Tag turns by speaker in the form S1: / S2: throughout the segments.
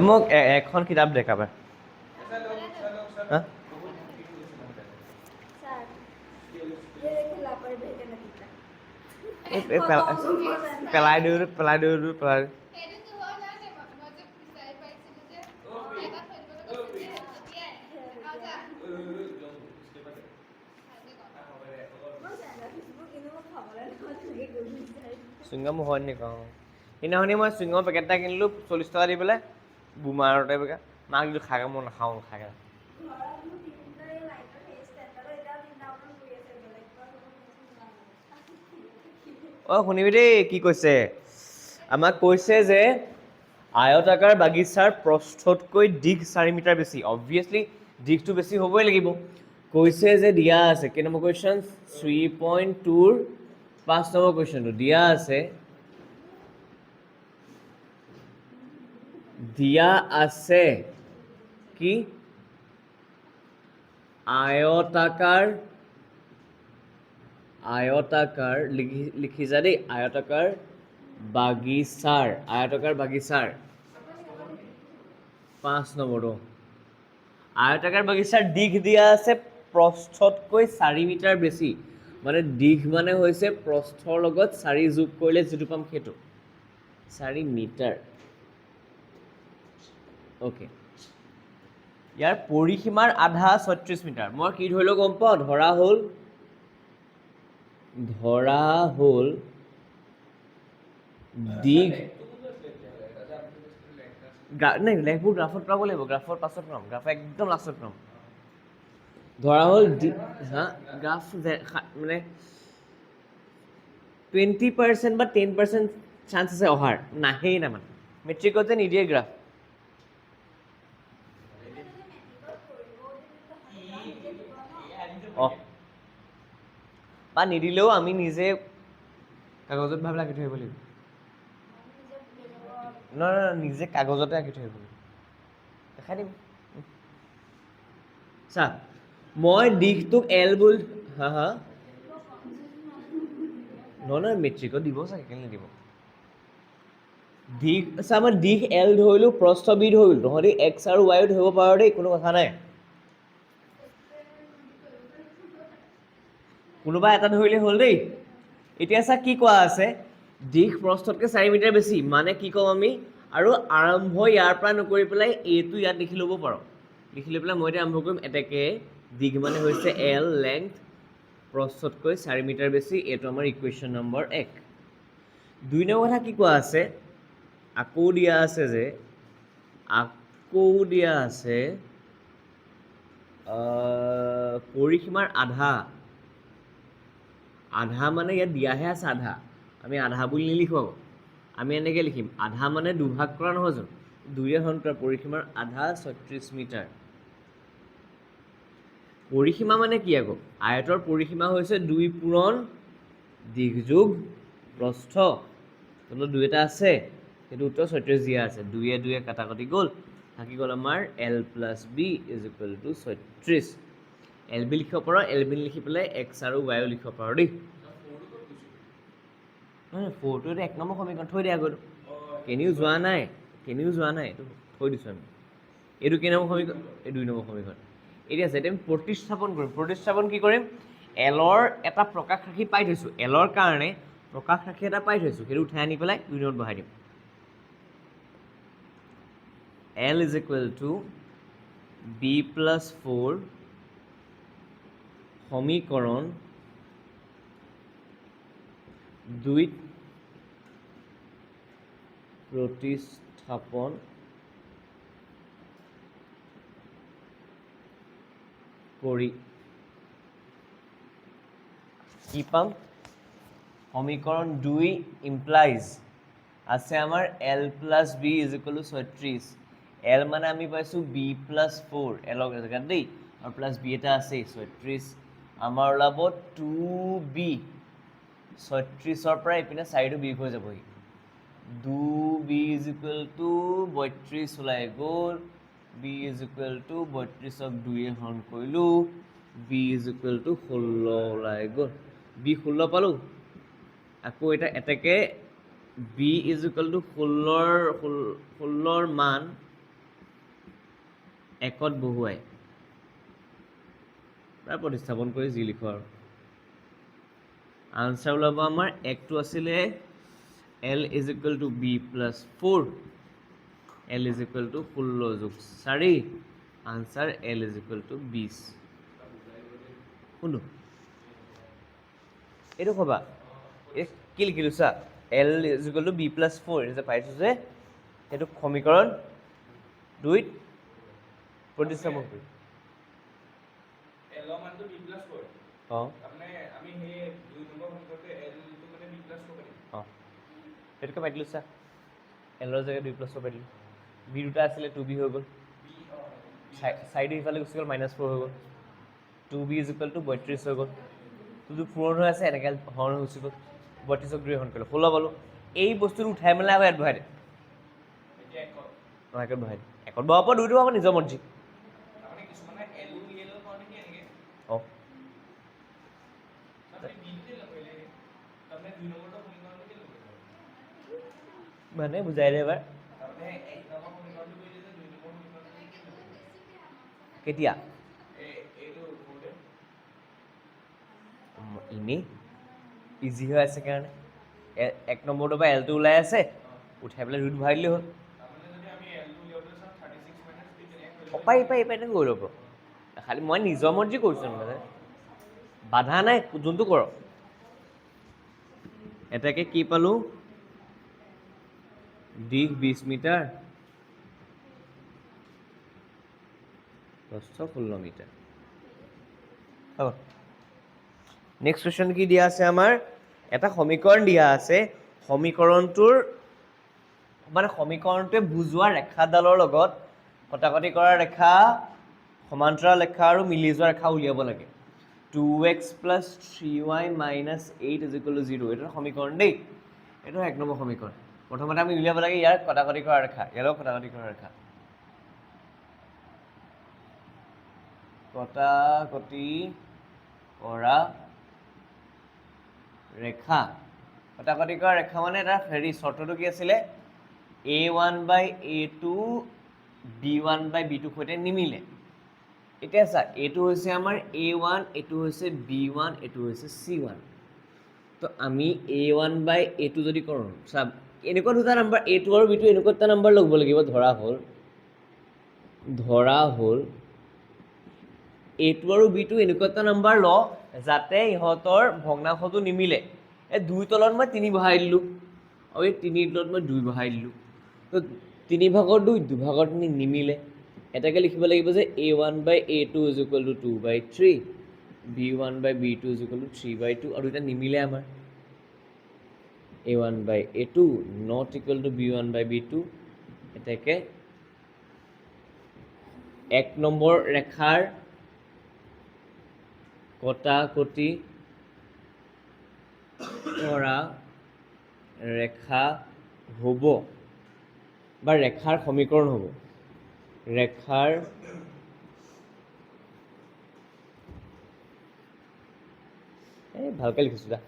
S1: মোক এখন কিতাপ দেখাবা হা পেলাই দিওঁ চুইংগাম হয় নেকি সেইদিনাখনি মই চুইংগামৰ পেকেট এটা কিনিলোঁ 40 টকা দি পেলাই বুমাৰতে পেকেট মাক দিলোঁ খাগে মই নাখাওঁ খাগে শুনিবি দেই কি কৈছে আমাক কৈছে যে আয়তাকাৰ বাগিচাৰ প্ৰস্থতকৈ দীঘ 4 মিটাৰ বেছি অবভিয়াছলি দীঘটো বেছি হ'বই লাগিব কৈছে যে দিয়া আছে কেই নম্বৰ কুৱেশ্যন 3.2 ৰ 5 নম্বৰ কুৱেশ্যনটো দিয়া আছে কি আয়তাকাৰ লিখিছা দেই আয়তাকাৰ বাগিচাৰ 5 নম্বৰটো আয়তাকাৰ বাগিচাৰ দীঘ দিয়া আছে প্ৰস্থতকৈ 4 মিটাৰ বেছি মানে দীঘ মানে হৈছে প্ৰস্থৰ লগত 4 যোগ কৰিলে যিটো পাম সেইটো 4 মিটাৰ অ'কে ইয়াৰ পৰিসীমাৰ আধা 36 মিটাৰ মই কি ধৰিলো গম পাওঁ ধৰা হ'ল দীঘ নাই লেখবোৰ গ্ৰাফত পাব লাগিব গ্ৰাফৰ পাছত পাম গ্ৰাফ একদম লাষ্টত পাম ধৰা হ'ল গ্ৰাফ মানে 20% বা 10% চান্স আছে অহাৰ নাহেই না মানে মেট্ৰিকতে নিদিয়ে গ্ৰাফ বা নিদিলেও আমি নিজে কাগজত ভাবে আঁকি থৈ আহিব লাগিব নহয় নিজে কাগজতে আঁকি থৈ আহিব লাগিব দেখাই দিম চা মই দিশটোক এল বুলি নহয় মেট্ৰিকত দিব চাগে কেলে নিদিব দিশ চা মই দিশ এল ধৰিলোঁ প্ৰস্থ বি ধৰিলোঁ তহঁতি এক্স আৰু ৱাইও ধৰিব পাৰ দেই কোনো কথা নাই কোনোবা এটা ধৰিলে হ'ল দেই এতিয়া চা কি কোৱা আছে দিশ প্ৰস্থতকৈ 4 মিটাৰ বেছি মানে কি ক'ম আমি আৰু আৰম্ভ ইয়াৰ পৰা নকৰি পেলাই এইটো ইয়াত লিখি ল'ব পাৰোঁ লিখি লৈ পেলাই মই এতিয়া আৰম্ভ কৰিম এতেকে দিশ মানে হৈছে এল লেংথ প্ৰস্থতকৈ 4 মিটাৰ বেছি এইটো আমাৰ ইকুৱেশ্যন নম্বৰ 1 2 নম্বৰ কথা কি কোৱা আছে আকৌ দিয়া আছে পৰিসীমাৰ আধা মানে ইয়াত দিয়াহে আছে আধা আমি আধা বুলি নিলিখোঁ আকৌ আমি এনেকৈ লিখিম আধা মানে দুভাগ কৰা নহয় জানো 2ৰে হৰণ কৰা পৰিসীমাৰ আধা 36 মিটাৰ পৰিসীমা মানে কি আকৌ আয়তৰ পৰিসীমা হৈছে 2 পূৰণ দীঘ যোগ প্ৰস্থ তলত 2 এটা আছে সেইটো উত্তৰ 36 দিয়া আছে 2 কাটাকাটি গ'ল থাকি গ'ল আমাৰ L + B = 36 এল বি লিখিব পাৰোঁ এল বি লিখি পেলাই এক্স আৰু ৱাইও লিখিব পাৰোঁ দেই ফ'ৰটো এইটো 1 নম্বৰ সমীকৰণ থৈ দিয়া গ'লো কেনিও যোৱা নাই এইটো থৈ দিছোঁ আমি এইটো কেই নম্বৰ সমীকৰণ এই 2 নম্বৰ সমীকৰণ এতিয়া আছে এতিয়া আমি প্ৰতিস্থাপন কি কৰিম এলৰ এটা প্ৰকাশ ৰাশি পাই থৈছোঁ এলৰ কাৰণে প্ৰকাশ ৰাশি এটা পাই থৈছোঁ সেইটো উঠাই আনি পেলাই 2 নম্বৰত বহাই দিম L = B + 4 সমীকৰণ 2 প্ৰতিস্থাপন কৰি কি পাম সমীকৰণ 2 ইমপ্লাইজ আছে আমাৰ L + B = 36 L মানে আমি পাইছোঁ B + 4 এলক জেগাত দেই আৰু প্লাছ বি এটা আছেই 36 আমাৰ ওলাব 2B 36ৰ পৰা এইপিনে 4টো বিয়োগ হৈ যাবহি 2B = 32 ওলাই গ'ল B = 32ক 2য়ে হৰণ কৰিলোঁ B = 16 ওলাই গ'ল B 16 পালোঁ আকৌ এটা এতেকে B = 16ৰ মান একত বহুৱাই তাৰ প্ৰতিস্থাপন কৰি যি লিখোঁ আৰু আনচাৰ ওলাব আমাৰ একটো আছিলে L is equal to B plus 4 L is equal to 16 যোগ 4 answer L is equal to 20 শুনো এইটো কবা এই কি লিখিলোঁ চা L is equal to B plus 4 যে পাইছোঁ যে সেইটো সমীকৰণ 2ত প্ৰতিস্থাপন কৰি
S2: L মানটো B plus 4 তাৰমানে আমি সেই 2 নম্বৰ সমীকৰণতে L টো মানে B plus 4 পাইছোঁ
S1: সেইটোকে পাই দিলোঁ চা Lৰ জেগাত 2 plus 4 পাই দিলোঁ B দুটা আছিলে 2B হৈ গ'ল চাইডে ইফালে গুচি গ'ল -4 হৈ গ'ল 2B is equal to 32 হৈ গ'ল তোৰতো পূৰণ হৈ আছে এনেকৈ হৰণ গুচি গ'ল 32ক 2 হৰণ কৰিলোঁ 16 পালোঁ এই বস্তুটো উঠাই মেলাই আকৌ ইয়াত বহাই দে
S2: এতিয়া একত
S1: একত বহাই দে একত বহাব পৰা 2টো হ'ব নিজৰ মৰ্জি
S2: তাৰমানে কিছুমানে L ৰ কাৰণে কি এনেকৈ
S1: অঁ
S2: তাৰমানে B তে লগাইলে তাৰমানে 2 নম্বৰটো সমীকৰণটো কি লগাইলে
S1: মানে বুজাই দে এবাৰ
S2: তাৰমানে 1 নম্বৰ সমীকৰণটো কৰিলে যে 2 নম্বৰ সমীকৰণটো কি লগাইলে
S1: কেতিয়া
S2: এইটো কৰোঁতে
S1: এনেই ইজি হৈ আছে কাৰণে 1 নম্বৰটোৰ পৰা Lটো ওলাই আছে উঠাই পেলাই 2ত ভৰাই দিলেই হ'ল
S2: তাৰমানে যদি আমি L টো উলিয়াবলৈ চাওঁ 36 মাইনাছ 3 তেনেকৈ
S1: পাৰি তেনেকৈ কৰি ল'ব খালি মই নিজৰ মৰ্জি কৰিছোঁ মানে বাধা নাই যোনটো কৰক এটাকে কি পালোঁ দিশ 20 মিটাৰ প্ৰস্থ 16 মিটাৰ হ'ব নেক্সট কুৱেশ্যন কি দিয়া আছে আমাৰ এটা সমীকৰণ দিয়া আছে সমীকৰণটোৰ মানে সমীকৰণটোৱে বুজোৱা ৰেখাডালৰ লগত কটাকটি কৰা ৰেখা সমান্তৰাল ৰেখা আৰু মিলি যোৱা ৰেখা উলিয়াব লাগে 2x plus 3y minus 8 is equal to 0 এইটো সমীকৰণ দেই এইটো 1 নম্বৰ সমীকৰণ প্ৰথমতে আমি উলিয়াব লাগে ইয়াৰ কটাকটি কৰা ৰেখা ইয়াৰ লগত কটাকটি কৰা ৰেখা কটাকটি কৰা ৰেখা কটাকটি কৰা ৰেখা মানে এটা হেৰি চৰ্তটো কি আছিলে a1/a2 b1/b2 সৈতে নিমিলে এতিয়া চা এইটো হৈছে আমাৰ a1 এইটো হৈছে b1 এইটো হৈছে c1 তো আমি a1/a2 যদি কৰোঁ চা এনেকুৱা দুটা নাম্বাৰ a2 আৰু b2 এনেকুৱা এটা নাম্বাৰ ল'ব লাগিব ধৰা হ'ল a2 আৰু b2 এনেকুৱা এটা নাম্বাৰ ল যাতে ইহঁতৰ ভগ্নাংশটো নিমিলে এই 2 তলত মই 3 বহাই দিলোঁ আৰু এই 3 তলত মই 2 বহাই দিলোঁ তো 3 ভাগৰ 2 2 ভাগৰ 3 নিমিলে এটাকে লিখিব লাগিব যে a1/a2 is equal to 2/3 b1/b2 is equal to 3/2 আৰু এটা নিমিলে আমাৰ a1/a2 not equal to b1/b2 এটাকে 1 নম্বৰ ৰেখাৰ কটাকটি কৰা ৰেখা হ'ব বা ৰেখাৰ সমীকৰণ হ'ব ৰেখাৰ ভালকৈ লিখিছোঁ দা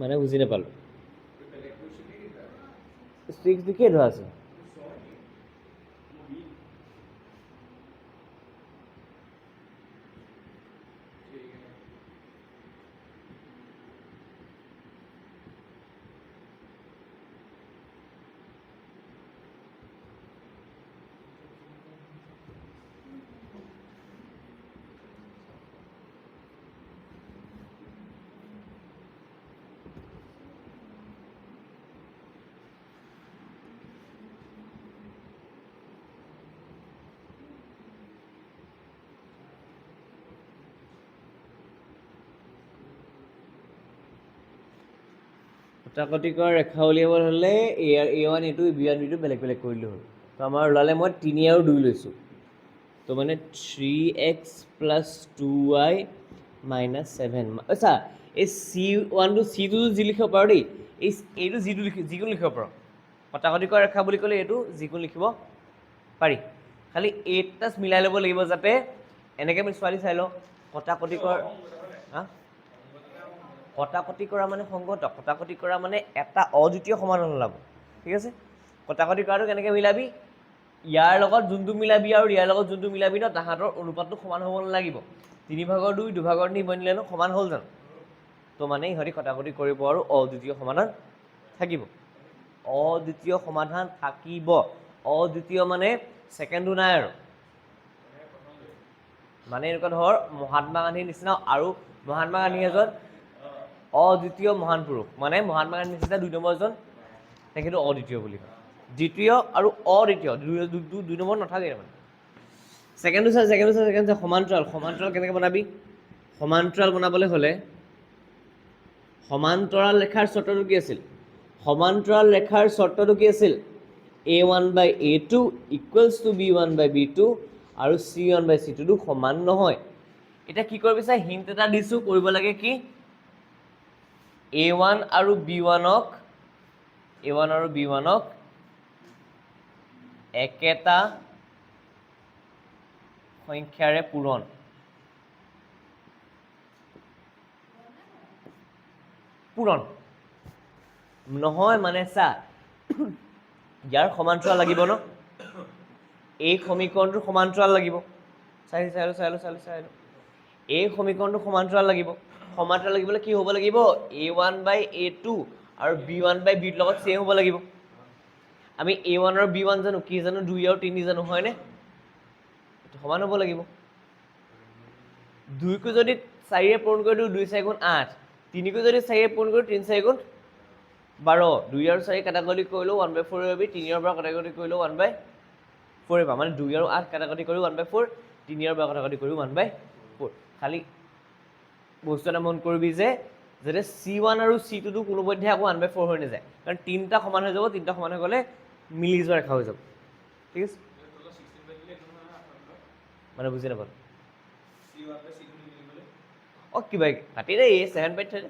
S1: মানে বুজি নাপালোঁ 6 দিকে ধৰা আছে কটাকটি কৰা ৰেখা উলিয়াব হ'লে a1 a2 b1 b2 বেলেগ বেলেগ কৰিলে হ'ল তো আমাৰ ওলালে মই 3 আৰু 2 লৈছোঁ তো মানে 3x plus 2y minus 7 আচ্ছা এই c1টো c2 যি লিখিব পাৰোঁ দেই এইটো যিকোনো লিখিব পাৰোঁ কটাকটি কৰা ৰেখা বুলি ক'লে এইটো যিকোনো লিখিব পাৰি খালি 8 মিলাই ল'ব লাগিব যাতে এনেকৈ আমি ছোৱালী চাই লওঁ কটাকটি কৰা কটাকটি কৰা মানে সংগত, কটাকটি কৰা মানে এটা অদ্বিতীয় সমাধান ওলাব, ঠিক আছে। কটাকটি কৰাটো কেনেকৈ মিলাবি, ইয়াৰ লগত যোনটো মিলাবি আৰু ইয়াৰ লগত যোনটো মিলাবি ন তাহাঁতৰ অনুপাতটো সমান হ'ব নালাগিব। 3/2 2/2 তিনি বনিলে ন সমান হ'ল জানো, তো মানে ইহঁতি কটাকটি কৰিব আৰু অদ্বিতীয় সমাধান থাকিব, অদ্বিতীয় সমাধান থাকিব। অদ্বিতীয় মানে ছেকেণ্ডটো নাই আৰু, মানে এনেকুৱা ধৰ মহাত্মা গান্ধীৰ নিচিনা, আৰু মহাত্মা গান্ধী এজন অদ্বিতীয় মহান পুৰুষ, মানে মহাত্মা গান্ধীৰ নিচিনা 2 নম্বৰ এজন তেখেতো অদ্বিতীয় বুলি কয়। দ্বিতীয় আৰু অদ্বিতীয় দুই নম্বৰ নাথাকে মানে। ছেকেণ্ডটো চা সমান্তৰাল। সমান্তৰাল কেনেকৈ বনাবি, সমান্তৰাল বনাবলৈ হ'লে সমান্তৰাল ৰেখাৰ চৰ্তটো কি আছিল, সমান্তৰাল ৰেখাৰ চৰ্তটো কি আছিল, a1/a2 ইকুৱেলছ টু b1/b2 আৰু c1/c2 টো সমান নহয়। এতিয়া কি কৰিব বিচাৰে, হিণ্ট এটা দিছোঁ, কৰিব লাগে কি, a1 আৰু b1ক একেটা সংখ্যাৰে পূৰণ। নহয় মানে চা, ইয়াৰ সমান্তৰাল লাগিব ন, এই সমীকৰণটোৰ সমান্তৰাল লাগিব, চাই এই সমীকৰণটো সমান্তৰাল লাগিব। সমান্তৰাল লাগিবলৈ কি হ'ব লাগিব, a1/a2 আৰু b1/b2 লগত চেম হ'ব লাগিব। আমি a1 আৰু b1 জানো, কি জানো, 2 আৰু 3 জানো, হয়নে, সমান হ'ব লাগিব। 2কো যদি 4ৰে পূৰণ কৰি দিওঁ 2 4 গুণ 8, 3কো যদি 4ৰে পূৰণ কৰি 3 4 গুণ 12, 2 আৰু 4 কাটাকটি কৰিলেও 1/4 পাবি, 3ৰ পৰা কাটাকটি কৰিলেও 1/4 পাম, মানে 2 আৰু 8 কাটাকটি কৰিও 1/4, 3 আৰু পৰা কাটাকটি কৰিও 1/4। খালি বস্তু এটা মন কৰিবি যে যাতে c1 আৰু c2 টো কোনোপধ্যে আকৌ 1/4 হৈ নাযায়, কাৰণ 3টা সমান হৈ যাব, 3টা সমান হৈ গ'লে মিলি যোৱা ৰেখা হৈ যাব, ঠিক আছে। মানে বুজি নাপালো, অঁ কিবা কাটি দে, 7/3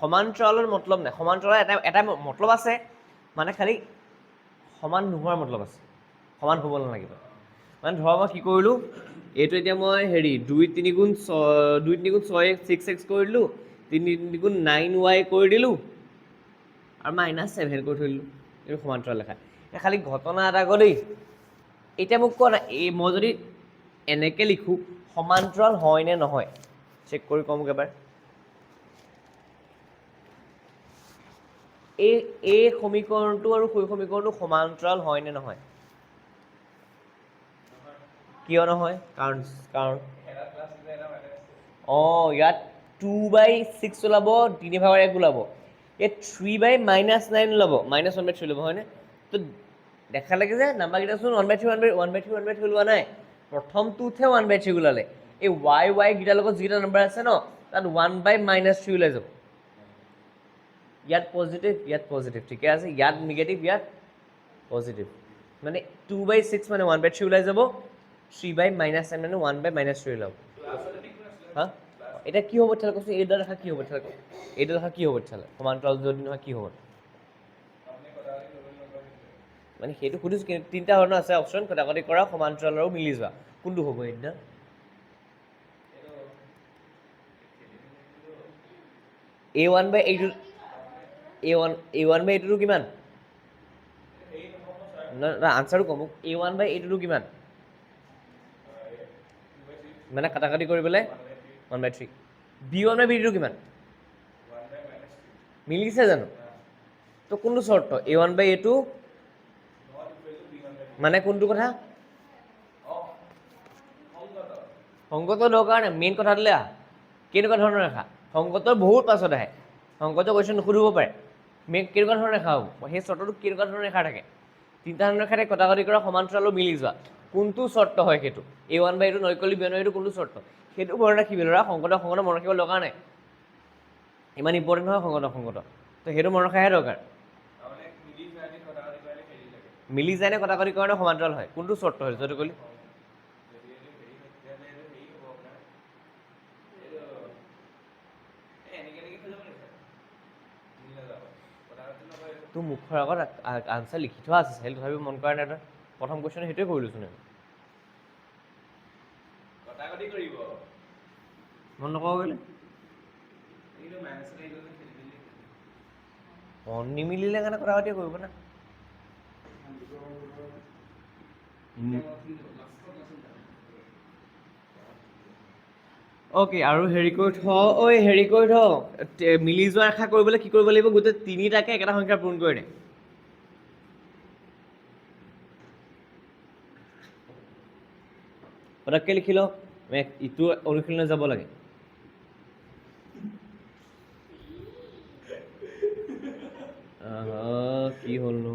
S1: সমান্তৰালৰ মতলব নাই, সমান্তৰালৰ এটা মতলব আছে, মানে খালি সমান নোহোৱাৰ মতলব আছে, সমান হ'ব নালাগিব। মানে ধৰ মই কি কৰিলোঁ, এইটো এতিয়া মই 2 3 গুণ 6 6x কৰি দিলোঁ, 3 3 গুণ 9y কৰি দিলোঁ আৰু -7 কৰি থৈ দিলোঁ, এইটো সমান্তৰাল ৰেখা। খালি ঘটনা এটা আকৌ দেই, এতিয়া মোক কোৱা না, মই যদি এনেকৈ লিখোঁ সমান্তৰাল হয় নে নহয়, চেক কৰি কওঁ মোক এবাৰ। এই সমীকৰণটো আৰু সেই সমীকৰণটো সমান্তৰাল হয় নে নহয়, কিয় নহয়, কাৰণ ইয়াত 2/6 ওলাব, 3/1 ওলাব, ইয়াত 3/-9 ওলাব, -1/3 ওলাব, হয়নে। তো দেখা লাগে যে নাম্বাৰকেইটা চোন 1/3 ওলোৱা নাই, প্ৰথমটোতহে 1/3 ওলালে। এই y কেইটাৰ লগত যিকেইটা নাম্বাৰ আছে ন, তাত 1/-3 ওলাই যাব। ইয়াত পজিটিভ, ঠিকে আছে, ইয়াত নিগেটিভ, ইয়াত পজিটিভ, মানে 2/6 মানে 1/3 ওলাই যাব, 3/-9 মানে 1/-3 ওলাব। হা, এতিয়া কি হ'ব তেতিয়াহ'লে কচোন, এইডাল ৰেখা কি হ'ব তেতিয়াহ'লে, এইডাল ৰেখা কি হ'ব তেতিয়াহ'লে, সমান্তৰাল যদি নহয় কি হ'ব, মানে সেইটো সুধিছোঁ। 3টা ধৰণৰ আছে অপশ্যন, কটাকটি কৰা, সমান্তৰাল আৰু মিলি যোৱা, কোনটো হ'ব এইদিনা। a1/a2 কিমান, আনচাৰটো কওঁ মোক, a1/a2 কিমান, মানে কাটাকাটি কৰি পেলাই 1/3, b1/b2 কিমান, মিলিছে জানো, তো কোনটো চৰ্ত, a1/a2 মানে কোনটো কথা, সংগত দৰকাৰ নাই, মেইন কথাটোলৈ আহ, কেনেকুৱা ধৰণৰ ৰেখা, সংগতৰ বহুত পাছত আহে, সংগতৰ কুৱেশ্যন নুসুধিব পাৰে, মেইন কেনেকুৱা ধৰণৰ ৰেখা হ'ব, সেই চৰ্তটোত কেনেকুৱা ধৰণৰ ৰেখা থাকে, 3টা ধৰণৰ ৰেখা থাকে, কটাকটি কৰা, সমান্তৰাল আৰু মিলি যোৱা, কোনটো চৰ্ত হয় সেইটো, a1/a2 নৈকলি b1/a2 কোনটো চৰ্ত, সেইটো মনত ৰাখিবি ল'ৰা, সংগত মনত ৰাখিব দৰকাৰ নাই, ইমান ইম্পৰ্টেণ্ট নহয় সংগত, তো সেইটো মনত ৰখাহে দৰকাৰ। মিলি যায় নে কটাকটি কৰা নে সমান্তৰাল হয়, কোনটো চৰ্ত হয় যদি ক'লি, তোৰ মুখৰ আগত আনচাৰ লিখি থোৱা আছে, চাই তথাপিও মন কৰা নাই তই, প্ৰথম কুৱেশ্যন সেইটোৱে কৰিলোচোন আমি। মন নকওঁ কেলে
S2: এইটো মাইনাছ লাগি গ'লে খেলি মেলি
S1: মন নিমিলিলে কাৰণে কথা পাতি কৰিব না অ'কে আৰু হেৰি কৰি থ ঐ হেৰি কৰি থ মিলি যোৱা আশা কৰিবলৈ কি কৰিব লাগিব গোটেই তিনিটাকে একেটা সংখ্যা পূৰণ কৰি দে পটককৈ লিখি ল ইটো অনুশীলনে যাব লাগে কি হ'লনো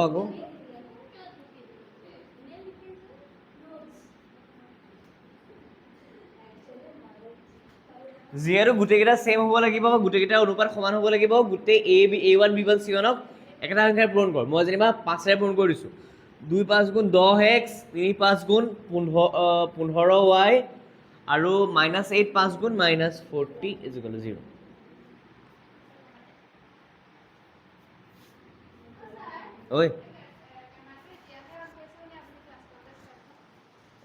S1: আকৌ যিহেতু গোটেইকেইটা ছেম হ'ব লাগিব গোটেইকেইটা অনুপাত সমান হ'ব লাগিব গোটেই A1 B1 C1 একেটা সংখ্যাৰে পূৰণ কৰ মই যেনিবা 5ৰে পূৰণ কৰি দিছোঁ 2 5 গুণ 10x 3 5 গুণ 15y আৰু -8 5 গুণ -40 = 0 ঐ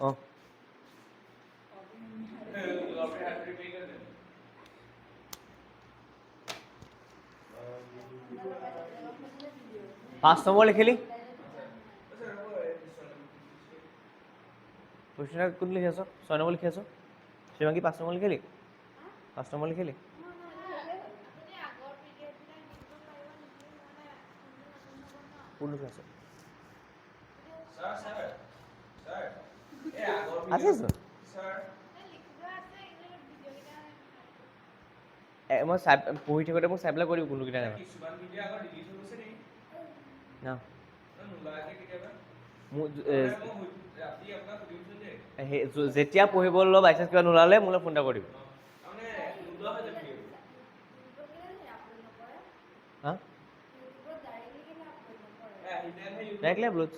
S1: অঁ 5 নম্বৰ লিখিলি কুৱেশ্যন কোন লিখি আছ 6 নম্বৰ লিখি আছ শিৱাংগী 5 নম্বৰ লিখিলি 5 নম্বৰ লিখিলি কোন লিখি আছ আছে মই পঢ়ি থাকোঁতে মোক চাই পেলাই কৰিম কোনকেইটা নাই যেতিয়া পঢ়িবলৈ বাই চান্স কিবা নোলালে মোলৈ ফোন এটা কৰি দিব হা ডাইৰেক্টলি আপলোড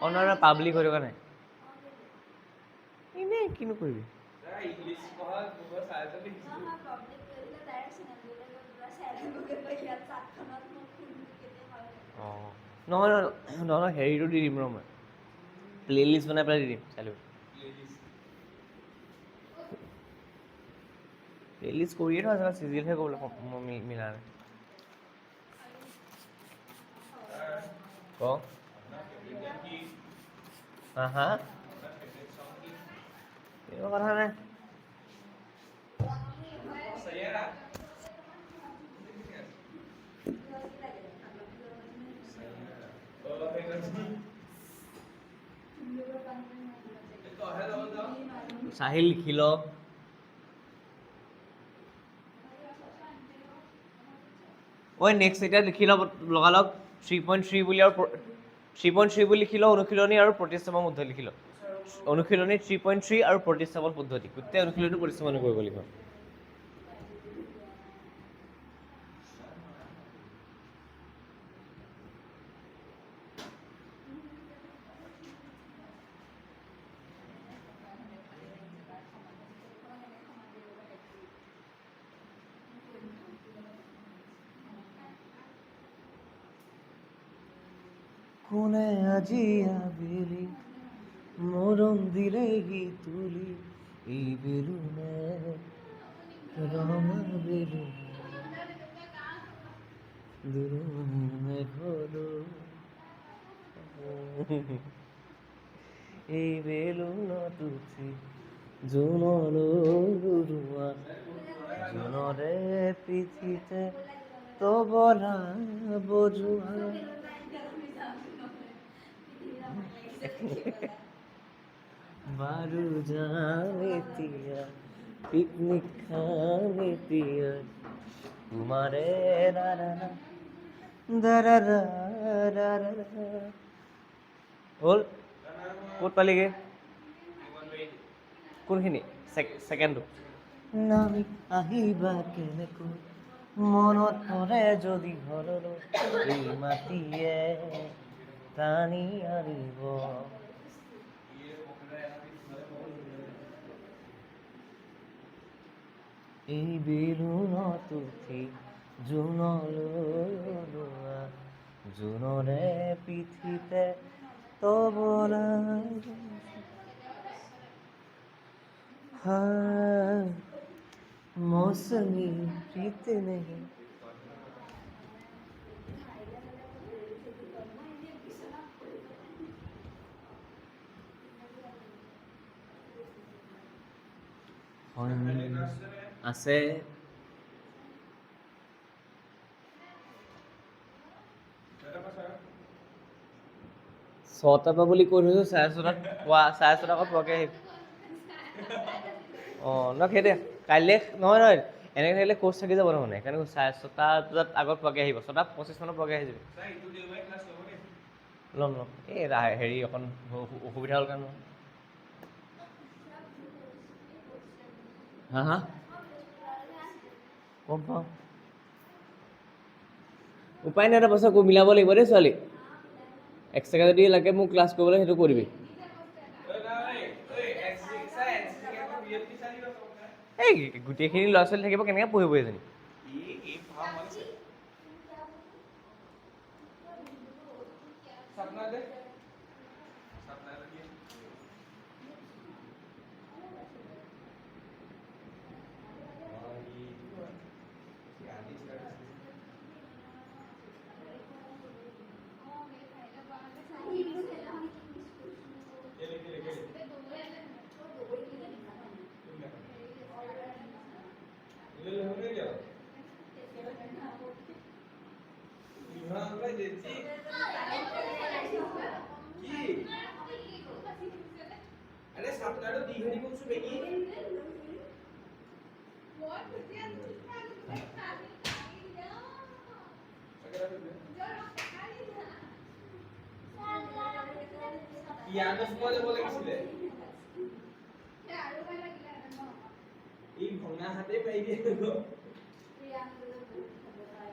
S1: অঁ নহয় পাব্লিক হৈ থকা নাই এনেই কিনো কৰিবি অঁ নহয় নহয় হেৰিটো দি দিম ৰ মই প্লে লিষ্ট বনাই পেলাই দি দিম চাই ল'বি প্লে লিষ্ট কৰিয়ে থোৱা আছে চিজিলহে ক'বলৈ মই মিলা নাই ক হা হা এইটো কথা নাই চাহিল লিখি ল ঐ নেক্সট এতিয়া লিখি ল লগালগ 3.3 বুলি আৰু 3.3 বুলি লিখি ল অনুশীলনী আৰু প্ৰতিস্থাপন পদ্ধতি লিখি ল অনুশীলনী 3.3 আৰু প্ৰতিস্থাপন পদ্ধতি গোটেই অনুশীলনী প্ৰতিস্থাপন কৰিব লাগিব কোনে আজি আবেলি মৰম দিলেহি তুলি এই বেলুনে ৰঙা বেলুনে দুৰুনে ঘৰো এই বেলুনত উঠি জোনলৈ উৰুৱা জোনৰে পিঠিতে তবলা বজোৱা বাৰু যাম এতিয়া পিকনিক খাম এতিয়া তোমাৰে ৰাৰা দাৰাৰা ৰাৰা হ'ল ক'ত পালিগে কোনখিনি ছেকেণ্ডটো নামি আহিবা কেনেকৈ মনত পৰে যদি ঘৰলৈ এই মাটিয়ে টানি আনিব এই বেলুনত উঠি জোনলৈ ওলোৱা জোনৰে পিঠিতে তবলা मौसमी प्रीत नहीं আছে ছটা পৰা বুলি কৈ থৈছো চাৰে ছটাত আকৌ পোৱাকৈ আহিম অঁ ন সেইদে কাইলৈ নহয় এনেকৈ থাকিলে কোৰ্চ থাকি যাব নহ'লে সেইকাৰণে চাৰে ছটা বজাত আগত পোৱাকৈ আহিব 6:25 মানত পোৱাকৈ আহি যাব ল'ম এই হেৰি অকণ অসুবিধা হ'ল কাৰণে হা গম পাওঁ উপায় নাই এটা বছৰ মিলাব লাগিব দেই ছোৱালী এক্সট্ৰাকৈ যদি লাগে মোক ক্লাছ কৰিবলৈ সেইটো কৰিবি এই গোটেইখিনি ল'ৰা ছোৱালী থাকিব কেনেকৈ পঢ়িব এজনী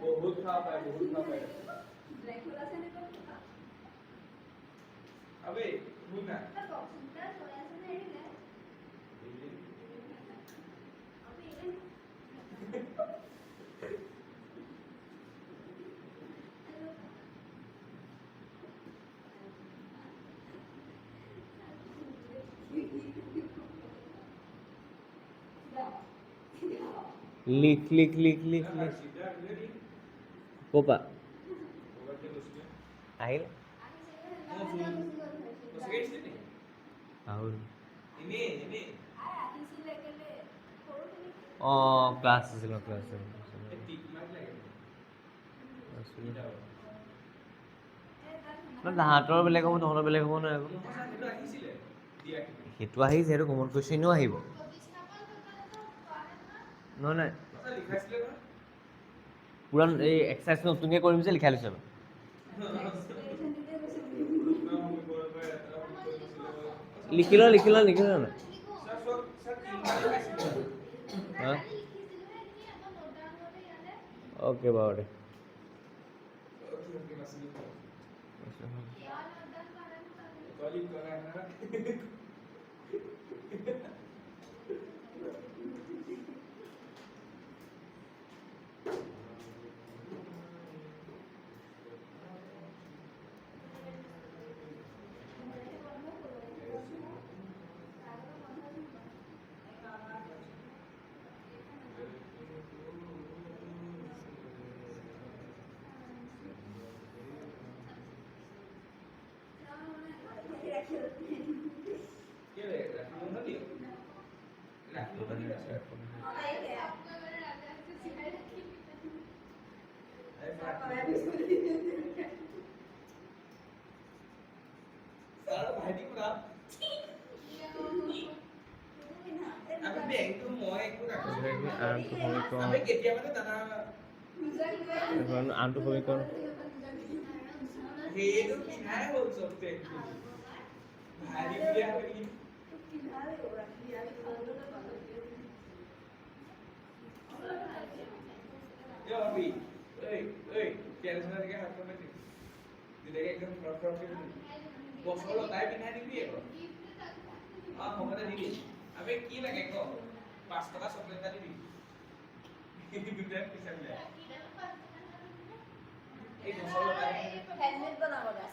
S1: বহুত খাব পায় আবে শুন না লিখ ক'পা আহিল অঁ ক্লাছ আছিল তাহাঁতৰ বেলেগ হ'ব তহঁতৰ বেলেগ হ'ব নহয় আকৌ সেইটো আহিছে সেইটো কমন কুৱেশ্যনো আহিব নহয় পুৰা এই এক্সাৰচাইজ নতুনকৈ কৰিম যে লিখাই লৈছোঁ লিখি ল অ'কে বাৰু দে
S2: Sir, ভাইটি কোনা আমি বেংটো মই একো ৰাখিছো
S1: আনটো সমীকৰণ
S2: আমি কেতিয়া মানে দাদা
S1: এখন আনটো সমীকৰণ
S2: সেইটো কিনাই হ'ল চবতে ভাইটি বুলি আমি Yo, Abi. Hey, hey, tienes una liga japonesa. Dile que es un profesor que vos solo traes bien ahí bien. Ah, ¿cómo te dices? A ver, ¿quién es que co? Pasta la sorpresa de mí. ¿Qué te piensas en él? Hey, vos solo traes.
S3: Helmet बनावगा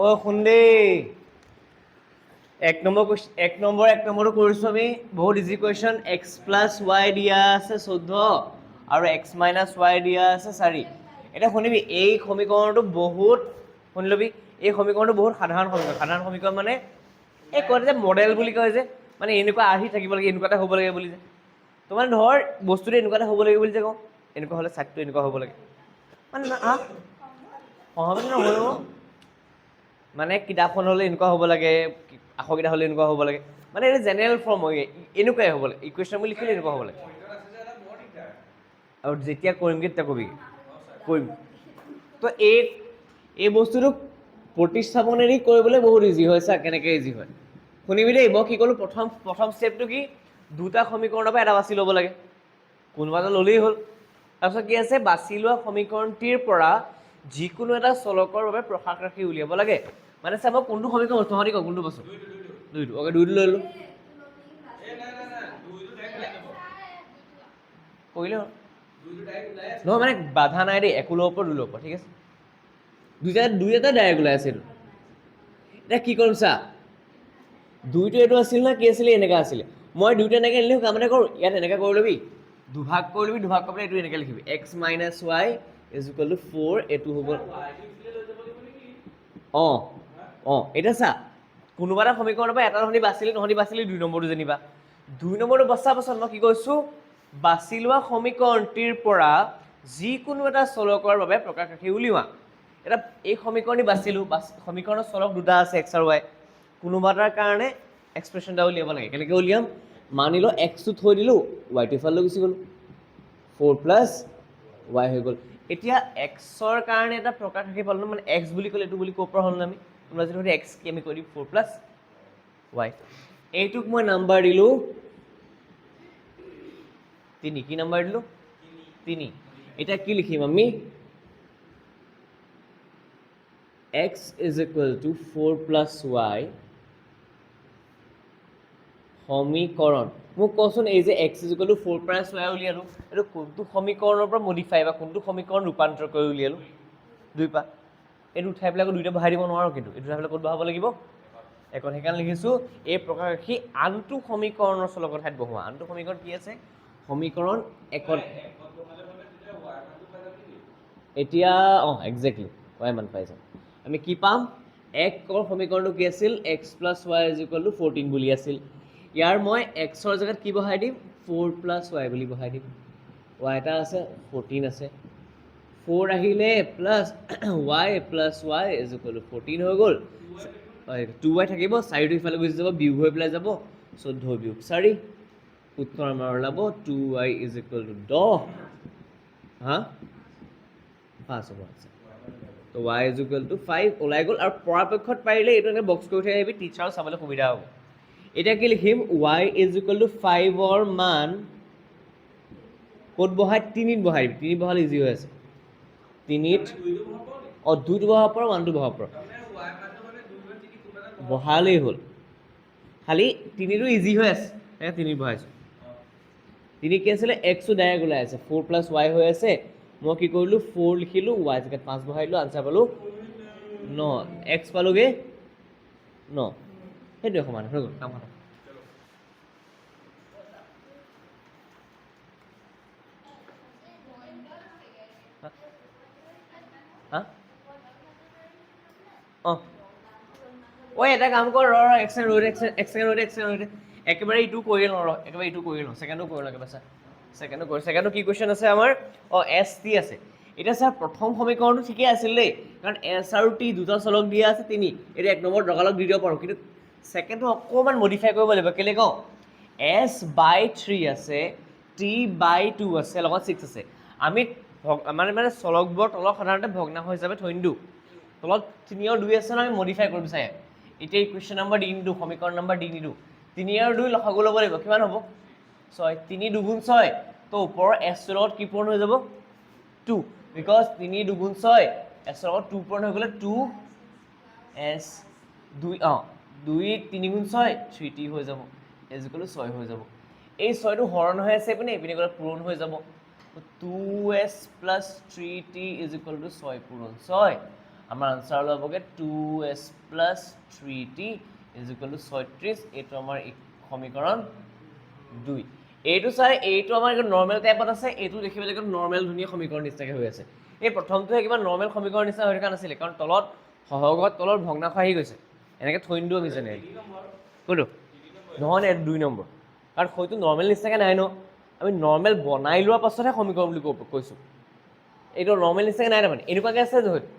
S1: ও শুন দেই এক নম্বৰটো কৰিছোঁ আমি বহুত easy question x plus y দিয়া আছে 14 আৰু এক্স মাইনাছ ৱাই দিয়া আছে 4 এতিয়া শুনিবি এই সমীকৰণটো বহুত শুনি ল'বি এই সমীকৰণটো বহুত সাধাৰণ সমীকৰণ মানে এই কয় যে মডেল বুলি কয় যে মানে এনেকুৱা আহি থাকিব লাগে এনেকুৱা এটা হ'ব লাগে বুলি যে তো মানে ধৰ বস্তুটো এনেকুৱা এটা হ'ব লাগে বুলি যে কওঁ এনেকুৱা হ'লে ছাইডটো এনেকুৱা হ'ব লাগে মানে সহজে নহ'ব মানে কিতাপখন হ'লে এনেকুৱা হ'ব লাগে আখৰকেইটা হ'লে এনেকুৱা হ'ব লাগে মানে এইটো জেনেৰেল ফৰ্ম হয় এনেকুৱাই হ'ব লাগে ইকুৱেশ্যন বুলি লিখিলে এনেকুৱা হ'ব লাগে আৰু যেতিয়া কৰিমগৈ তেতিয়া কবি কৰিম তো এই বস্তুটো প্ৰতিস্থাপনেদি কৰিবলৈ বহুত ইজি হয় চা কেনেকৈ ইজি হয় শুনিবি দেই মই কি ক'লোঁ প্ৰথম ষ্টেপটো কি দুটা সমীকৰণৰ পৰা এটা বাছি ল'ব লাগে কোনোবা এটা ল'লেই হ'ল তাৰপিছত কি আছে বাছি লোৱা সমীকৰণটিৰ পৰা যিকোনো এটা চলকৰ বাবে প্ৰকাশ ৰাখি উলিয়াব লাগে মানে চা মই কোনটো সমীকৰণ তহঁতি কওঁ কোনটো বাছো দুইটো অ'কে দুইটো লৈ ল'লোঁ কৰিলে হ'ল নহয় মানে বাধা নাই দেই একো ল'ব পৰা দুই ল'ব পৰা ঠিক আছে দুই এটা ডাইৰেক্ট ওলাই আছে এইটো এতিয়া কি কৰিম চা দুইটো এইটো আছিল না কি আছিলে এনেকুৱা আছিলে মই দুইটা এনেকৈ আনিলেও কাম এটা কৰোঁ ইয়াত এনেকৈ কৰি ল'বি দুভাগ কৰি ল'বি দুভাগ কৰি পেলাই এইটো এনেকৈ লিখিবি x minus y is equal to 4 এইটো হ'ব অঁ এতিয়া চা কোনোবা এটা সমীকৰণৰ পৰা এটা তহঁতি বাচিলি 2 নম্বৰটো যেনিবা 2 নম্বৰটো বচাৰ পাছত মই কি কৈছোঁ বাছি লোৱা সমীকৰণটিৰ পৰা যিকোনো এটা চলকৰ বাবে প্ৰকাশ ৰাখি উলিওৱা এতিয়া এই সমীকৰণটি বাচিলোঁ সমীকৰণৰ চলক দুটা আছে এক্স আৰু ৱাই কোনোবা এটাৰ কাৰণে এক্সপ্ৰেশ্যন এটা উলিয়াব লাগে কেনেকৈ উলিয়াম মানি ল এক্সটো থৈ দিলোঁ ৱাইটো ইফালে গুচি গ'লোঁ 4 প্লাছ ৱাই হৈ গ'ল এতিয়া এক্সৰ কাৰণে এটা প্ৰকাশ ৰাখি পালোঁ মানে এক্স বুলি ক'লে এইটো বুলি ক'ৰ পৰা হ'ল আমি কোনোবা যদি এক্স কি আমি কৈ দিম 4 প্লাছ ৱাই এইটোক মই নাম্বাৰ দিলোঁ 3 কি নাম্বাৰ দিলোঁ 3 এতিয়া কি লিখিম আমি x is equal to 4 plus y সমীকৰণ মোক কচোন এই যে x is equal to 4 plus y উলিয়ালোঁ এইটো কোনটো সমীকৰণৰ পৰা মডিফাই বা কোনটো সমীকৰণ ৰূপান্তৰ কৰি উলিয়ালোঁ দুই পা এইটো উঠাই পেলাই আকৌ দুইটা বহাই দিব নোৱাৰোঁ কিন্তু এইটো উঠাই পেলাই ক'ত বহাব লাগিব এখন সেইকাৰণে লিখিছোঁ এই প্ৰকাশ ৰাখি আনটো সমীকৰণৰ চলকৰ ঠাইত বহোৱা আনটো সমীকৰণ কি আছে সমীকৰণ একত এতিয়া একজেক্টলি ৱাই মান পাই যাম আমি কি পাম একৰ সমীকৰণটো কি আছিল x plus Y is equal two 14 বুলি আছিল ইয়াৰ মই এক্সৰ জেগাত কি বহাই দিম 4 প্লাছ ৱাই বুলি বহাই দিম ৱাই এটা আছে 14 আছে 4 আহিলে plus Y plus Y is equal two 14 হৈ গ'ল 2y থাকিব 4টো ইফালে গুচি যাব বিয়োগ হৈ পেলাই যাব 14 বিয়োগ 4 উত্তৰ আমাৰ ওলাব 2y ইজ ইকুৱেল টু 10 হা 5 হ'ব আছে তো y ইজ ইকুৱেল টু 5 ওলাই গ'ল আৰু পৰাপক্ষত পাৰিলে এইটো এনেকৈ বক্স কৰি থৈ আহিবি টিচাৰৰ চাবলৈ সুবিধা হ'ব এতিয়া কি লিখিম y ইজ ইকুৱেল টু 5ৰ মান ক'ত বহাই 3ত বহাই দিবি 3 বহালে ইজি হৈ আছে 3ত দুইটো বহাব পাৰোঁ 1টো বহাব পাৰোঁ বহালেই হ'ল খালি 3টো ইজি হৈ আছে 3 বহাইছোঁ 3 কি আছিলে এক্সটো ডাইৰেক্ট ওলাই আছে 4 প্লাছ ৱাই হৈ আছে মই কি কৰিলোঁ 4 লিখিলোঁ ৱাই জেগাত 5 বহাই দিলোঁ আনচাৰ পালোঁ 9 এক্স পালোঁগৈ 9 সেইটোৱে সমান হৈ গ'ল কাম খতম হা অঁ ঐ এটা কাম কৰ এক ছেকেণ্ড একেবাৰে ইটো কৰি লওঁ একেবাৰে ইটো কৰি লওঁ ছেকেণ্ডো কৰি লওঁ একেবাৰে ছেকেণ্ডো কি কুৱেশ্যন আছে আমাৰ এছ টি আছে এতিয়া ছাৰ প্ৰথম সমীকৰণটো ঠিকেই আছিল দেই কাৰণ এছ আৰু টি দুটা চলক দিয়া আছে 3 এতিয়া 1 নম্বৰ লগালগ দি দিব পাৰোঁ কিন্তু ছেকেণ্ডটো অকণমান মডিফাই কৰিব লাগিব কেলৈ কওঁ S/3 আছে T/2 আছে লগত 6 আছে আমি মানে চলকবোৰ তলত সাধাৰণতে ভগ্নাংশ হিচাপে থৈ নিদিওঁ তলত 3 আৰু 2 আছে ন আমি মডিফাই কৰিব বিচাৰে এতিয়া ইকুৱেশ্যন নম্বৰ দি নিদিওঁ সমীকৰণ নম্বৰ দি নিদিওঁ 3 আৰু 2 লসাগু ল'ব লাগিব কিমান হ'ব 6 3 2 গুণ 6 তো ওপৰৰ এছটোৰ লগত কি পূৰণ হৈ যাব 2 বিকজ 3 2 গুণ 6 এছৰ লগত 2 পূৰণ হৈ গ'লে 2 এছ 2 3 গুণ 6 3t হৈ যাব ইকুৱেল টু 6 হৈ যাব এই 6টো হৰণ হৈ আছে পিনে এইপিনে গ'লে পূৰণ হৈ যাব 2s plus 3t is equal to 6 পূৰণ 6 আমাৰ answer ওলাবগে 2s plus 3t is equal to 36 এইটো আমাৰ সমীকৰণ 2 এইটো চাই এইটো আমাৰ নৰ্মেল টাইপত আছে এইটো দেখিবলৈ কিন্তু নৰ্মেল ধুনীয়া সমীকৰণ নিচিনাকৈ হৈ আছে এই প্ৰথমটোহে কিবা নৰ্মেল সমীকৰণ নিচিনা হৈ থকা নাছিলে কাৰণ তলত সহগত তলত ভগ্নাংশ আহি গৈছে এনেকৈ থৈ নিদিওঁ আমি যেনে কোনটো নহয় নে 2 নম্বৰ কাৰণ হয়তো নৰ্মেল নিচিনাকৈ নাই ন আমি নৰ্মেল বনাই লোৱাৰ পাছতহে সমীকৰণ বুলি কৈছোঁ এইটো নৰ্মেল নিচিনাকৈ নাই তাৰমানে এনেকুৱাকৈ আছে যে হয়তো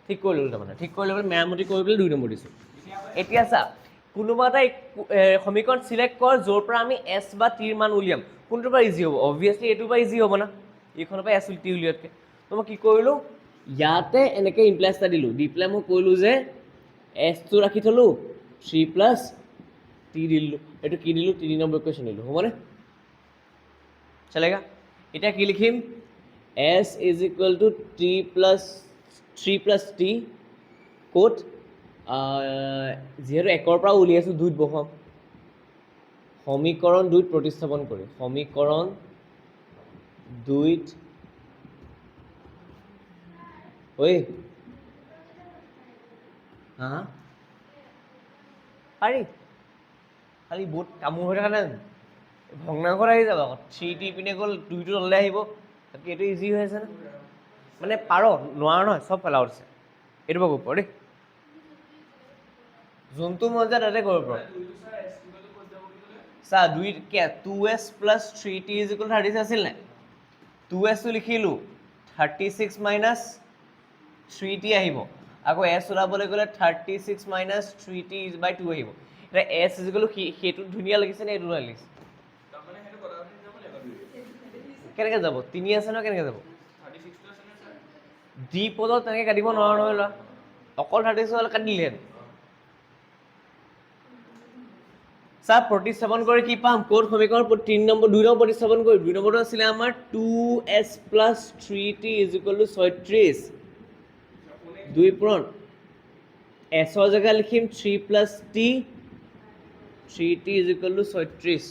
S1: ঠিক কৰি ল'লোঁ তাৰমানে ঠিক কৰি লৈ মেৰামতি কৰি পেলাই 2 নম্বৰ দিছোঁ এতিয়া চা কোনোবা এটা সমীকৰণ চিলেক্ট কৰ য'ৰ পৰা আমি এছ বা টিৰ মান উলিয়াম কোনটোৰ পৰা ইজি হ'ব অবভিয়াছলি এইটোৰ পৰা ইজি হ'ব না এইখনৰ পৰা এছ টি উলিয়াতকৈ তো মই কি কৰিলোঁ ইয়াতে এনেকৈ ইমপ্লাইজ এটা দিলোঁ দি পেলাই মই কৰিলোঁ যে এছটো ৰাখি থ'লোঁ 3 প্লাছ টি দিলোঁ এইটো কি দিলোঁ 3 নম্বৰ ইকুৱেশ্যন দিলোঁ হ'বনে চলেগা এতিয়া কি লিখিম S is equal two T plus 3 plus T ক'ত যিহেতু 1ৰ পৰা উলিয়াইছোঁ 2ত বহাম সমীকৰণ 2ত প্ৰতিস্থাপন কৰি সমীকৰণ 2ত ঐ হা পাৰি খালি বহুত কামোৰ হৈ থকা নাই ভগ্নাংশত আহি যাব আকৌ 3t পিনে গ'ল 2টো তললৈ আহিব তাতকৈ এইটো ইজি হৈ আছে ন মানে পাৰ নোৱাৰ নহয় চব পেলাও আছে এইটো পৰা ওপৰ দেই যোনটো মন যায় তাতে কৰিব পাৰোঁ চা 2s plus 3t is equal to 36 আছিল নাই 2s টো লিখিলোঁ 36 minus 3t আহিব আকৌ s ওলাবলৈ গ'লে 36 minus 3t is by 2 আহিব এতিয়া s is equal to সেইটো ধুনীয়া লাগিছে নে এইটো লাগিছে কেনেকৈ যাব 3 আছে ন কেনেকৈ যাব ডি পদত তেনেকৈ কাটিব নোৱাৰো নহয় লোৱা অকল 36 হ'লে কাটি দিলেহেঁতেন চাপ প্ৰতিস্থাপন কৰি কি পাম ক'ত সমীকৰণ 2 নম্বৰ প্ৰতিস্থাপন কৰি 2 নম্বৰটো আছিলে আমাৰ 2s plus 3t is equal to 36 2 পূৰণ এছৰ জেগা লিখিম 3 plus t 3t is equal to 36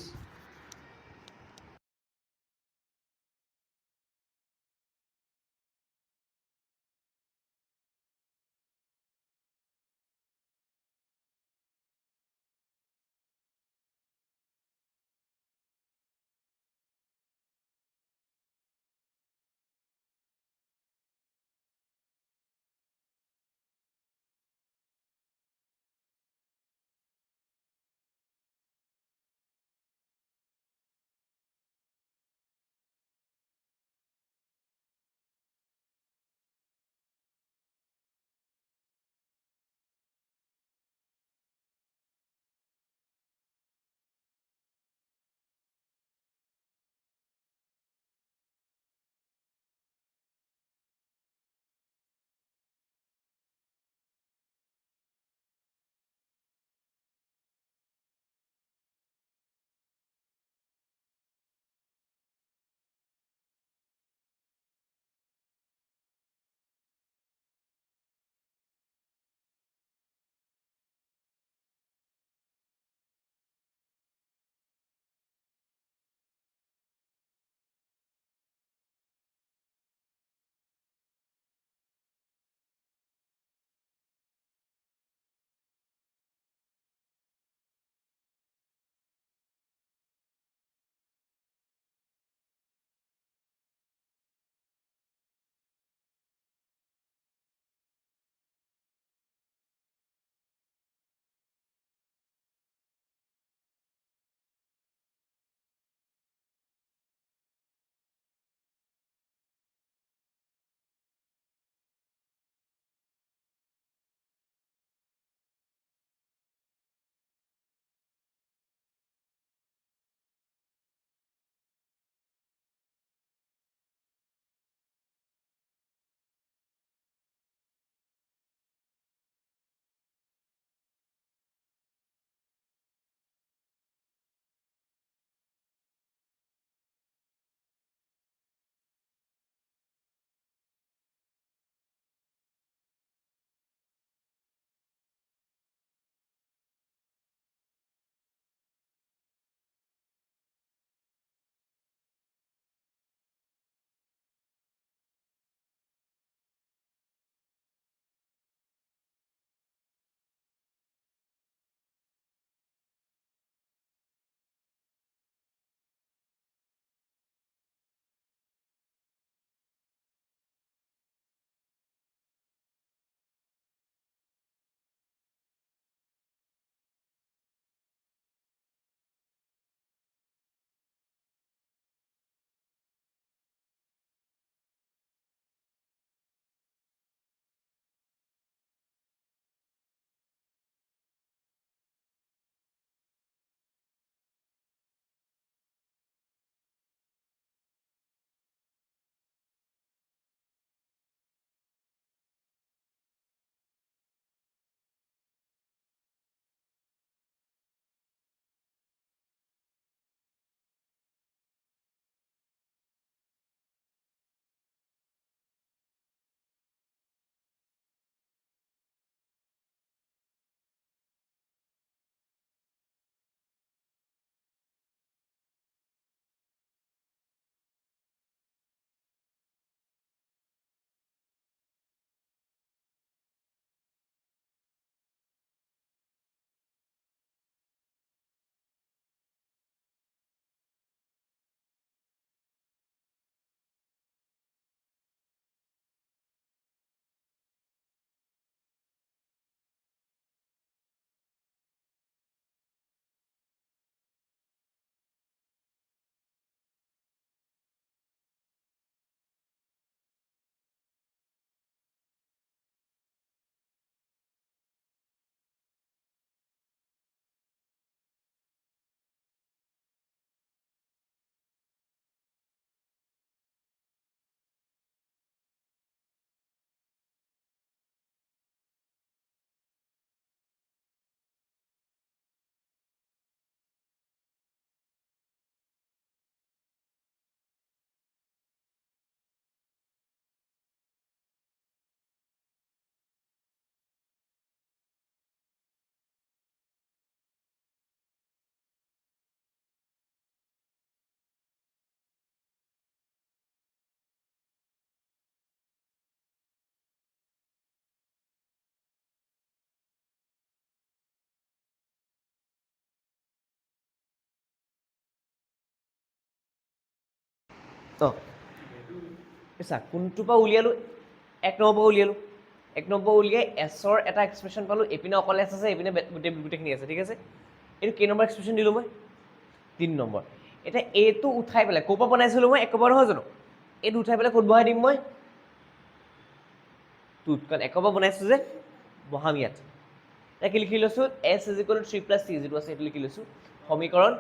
S1: অঁ চা কোনটোৰ পৰা উলিয়ালোঁ 1 নম্বৰ পৰা উলিয়ালোঁ 1 নম্বৰ উলিয়াই এছৰ এটা এক্সপ্ৰেশ্যন পালোঁ এইপিনে অকল এছ আছে এইপিনে গোটেইখিনি আছে ঠিক আছে এইটো কেই নম্বৰ এক্সপ্ৰেশ্যন দিলোঁ মই 3 নম্বৰ এতিয়া এইটো উঠাই পেলাই ক'ৰ পৰা বনাইছিলোঁ মই 1 পৰা নহয় জানো এইটো উঠাই পেলাই ক'ত বহাই দিম মই টুত কাৰণ 1 পৰা বনাইছোঁ যে বহাম ইয়াত এতিয়া কি লিখি লৈছোঁ S is equal two 3 plus T যিটো আছে সেইটো লিখি লৈছোঁ সমীকৰণ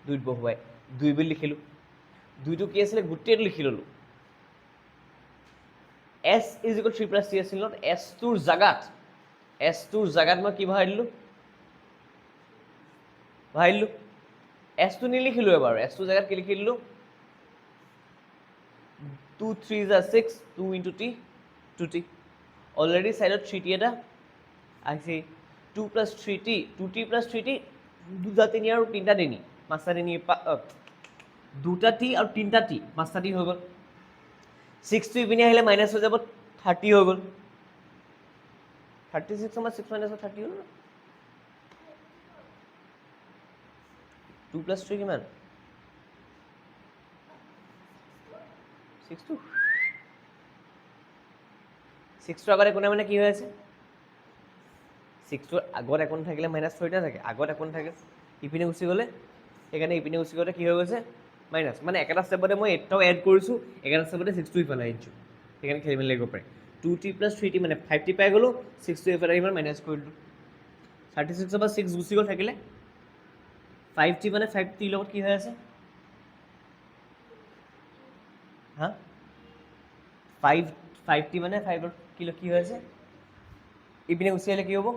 S1: 2ত বহুৱাই 2 বুলি লিখিলোঁ 2টো কি আছিলে গোটেইটো লিখি ল'লোঁ S is equal 3 plus T আছিল ন এছটোৰ জাগাত মই কি ভৰাই দিলোঁ এছটো নিলিখিলোঁ এবাৰ এছটোৰ জাগাত কি লিখি দিলোঁ 2 3 = 6 2 × t 2t অলৰেডি চাইডত 3t এটা আহিছে 2 + 3t 2t + 3t 2টা 3 আৰু 3টা 3 5টা 3 2টা t আৰু 3টা t 5টা t হৈ গ'ল 6টো ইপিনে আহিলে মাইনাছ হৈ যাব 30 হৈ গ'ল 36 আমাৰ 6 - 30 হ'ল 2 + 3 কিমান 6টো 6টোৰ আগত একো নাই মানে কি হৈ আছে 6টোৰ আগত একো নাথাকিলে মাইনাছ 3টা থাকে আগত একো নাথাকে ইপিনে গুচি গ'লে সেইকাৰণে ইপিনে গুচি গ'লে কি হৈ গৈছে মাইনাছ মানে একেটা ষ্টেপতে মই 8টাও এড কৰিছোঁ একেটা ষ্টেপতে 6টো ইফালে আহিছোঁ সেইকাৰণে খেলি মেলি লাগিব পাৰে 2t + 3t মানে 5t পাই গ'লোঁ 6টো ইফালে আহি মাইনাছ কৰি দিলোঁ 36ৰ পৰা 6 গুচি গ'ল থাকিলে 5t মানে 5t লগত কি হৈ আছে হা 5t মানে 5ৰ কি হৈ আছে ইপিনে গুচি আহিলে কি হ'ব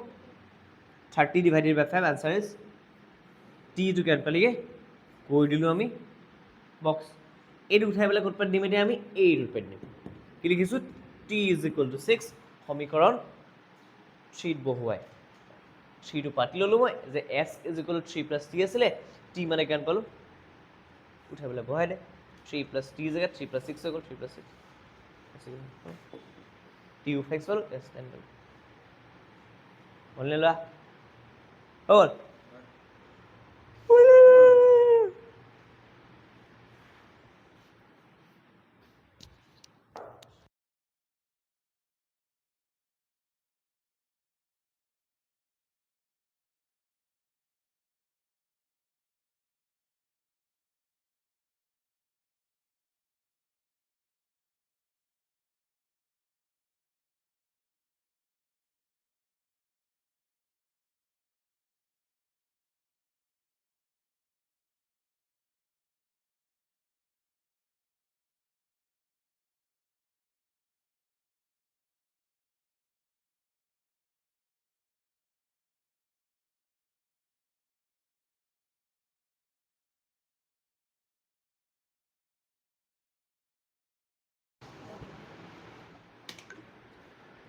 S1: 30 / 5 আনচাৰ ইজ t টো কিমান পালিগে কৰি দিলোঁ আমি বক্স এইটো উঠাই পেলাই ক'ত পাতি দিম এতিয়া আমি এইটোত পাতি দিম কি লিখিছোঁ t = 6 সমীকৰণ 3ত বহুৱাই 3টো পাতি ল'লোঁ মই যে s = 3 + t আছিলে t মানে কিমান পালোঁ উঠাই পেলাই বহাই দে 3 + t জেগাত 3 + 6 হৈ গ'ল 3 + 6 t ও ফিক্স হ'ল s 10 হ'ল হ'লনে লোৱা হ'ল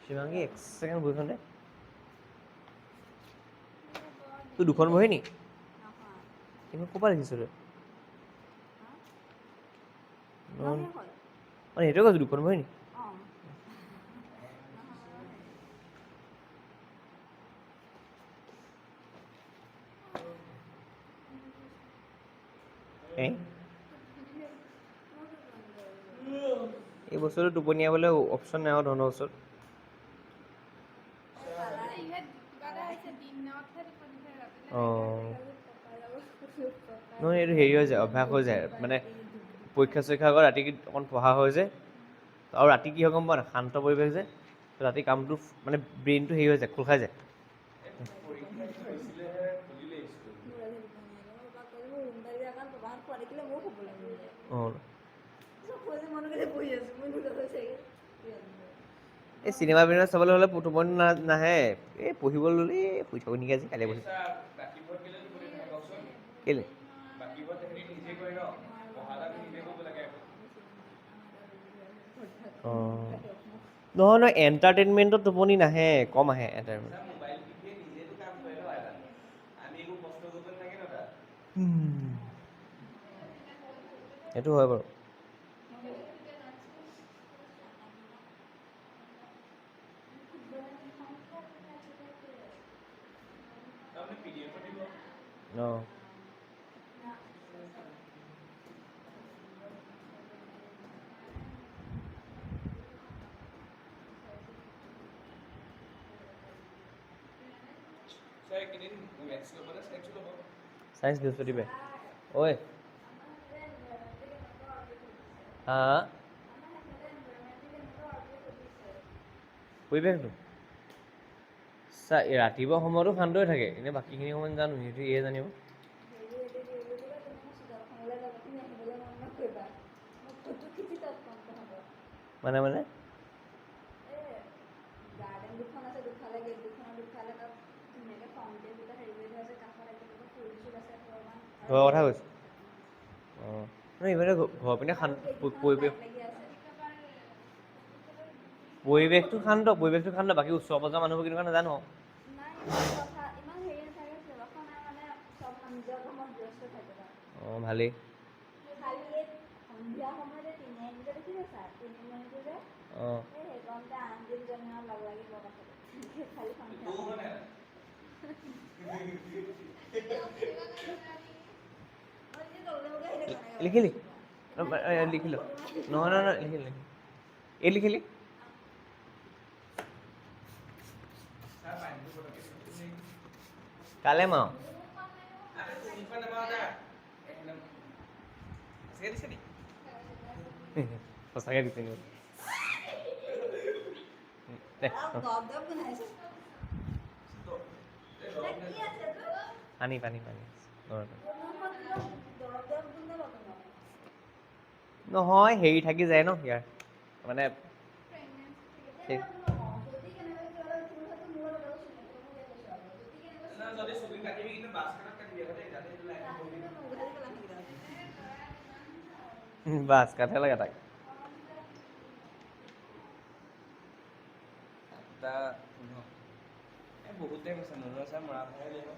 S1: শিৱাংগী 1 ছেকেণ্ড বহিখন দে তোৰ দুখন বহি নি এইখন ক'ৰ পৰা দেখিছোঁ তই মানে সেইটোৱে কৈছোঁ দুখন বহি নি এই বস্তুটো টোপনিয়াবলৈ অপশ্যন নাই আৰু ধৰণৰ ওচৰত অঁ নহয় এইটো হেৰি হৈ যায় অভ্যাস হৈ যায় মানে পৰীক্ষা চৰীক্ষা আগত ৰাতি অকণ পঢ়া হৈ যায় আৰু ৰাতি কি হয় গম পোৱা নাই শান্ত পৰিৱেশ যে ৰাতি কামটো মানে ব্ৰেইনটো হেৰি হৈ যায় খোল খাই যায় অঁ এই চিনেমা পিনেমা চাবলৈ হ'লে টোপনি নাহে এই পঢ়িবলৈ ল'লে শুই থাকোঁ নেকি আজি কাইলৈ বহি কেলে অঁ নহয় নহয় এণ্টাৰটেইনমেণ্টত টোপনি নাহে কম আহে এণ্টাৰটেইনমেণ্ট সেইটো হয় বাৰু অঁ
S2: ছাৰ এইকেইদিন মেথছ ল'ব নে ছায়েন্স ল'ব?
S1: চাইন্স বৃহস্পতিবাৰে ঐ হা পৰিৱেশটো চা ৰাতিপুৱা সময়তো শান্তই থাকে এনেই বাকীখিনি সময়ত জানো সিহঁতে ইয়ে জানিব মানে মানে ঘৰৰ কথা কৈছো অঁ নহয় ইভাগে ঘৰৰ পিনে পৰিৱেশটো শান্ত বাকী ওচৰ পাজৰ মানুহবোৰ কেনেকুৱা নাজানো অঁ ভালেই অঁ লিখিলি লিখিলো নহয় নহয় লিখিলি এই লিখিলি কালে মাও সঁচাকে দিছে নি পানী পানী পানী নহয় হেৰি থাকি যায় ন ইয়াৰ মানে বাছ কাটে লাগে তাক
S2: বহুত টাইম আছে নহয় ছাৰ মৰা ভাই লাগিব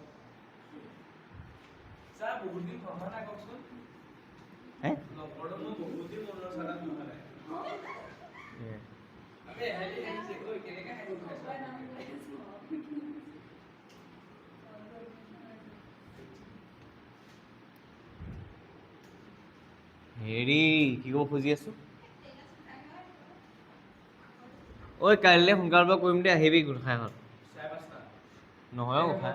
S2: ছাৰ বহুত দিন ভ্ৰমণ নাই কওকচোন লগৰটো মই বহুত দিন মনৰ চালাত নহয় নাই আমি এহেঁতি আহিছে ঐ কেনেকৈ হাঁহি উঠাইছা
S1: হেৰি কি ক'ব খুজি আছো ঐ কাইলৈ সোনকালৰ পৰা কৰিম দে আহিবি গোট খাই হ'ল নহয় গোট খাই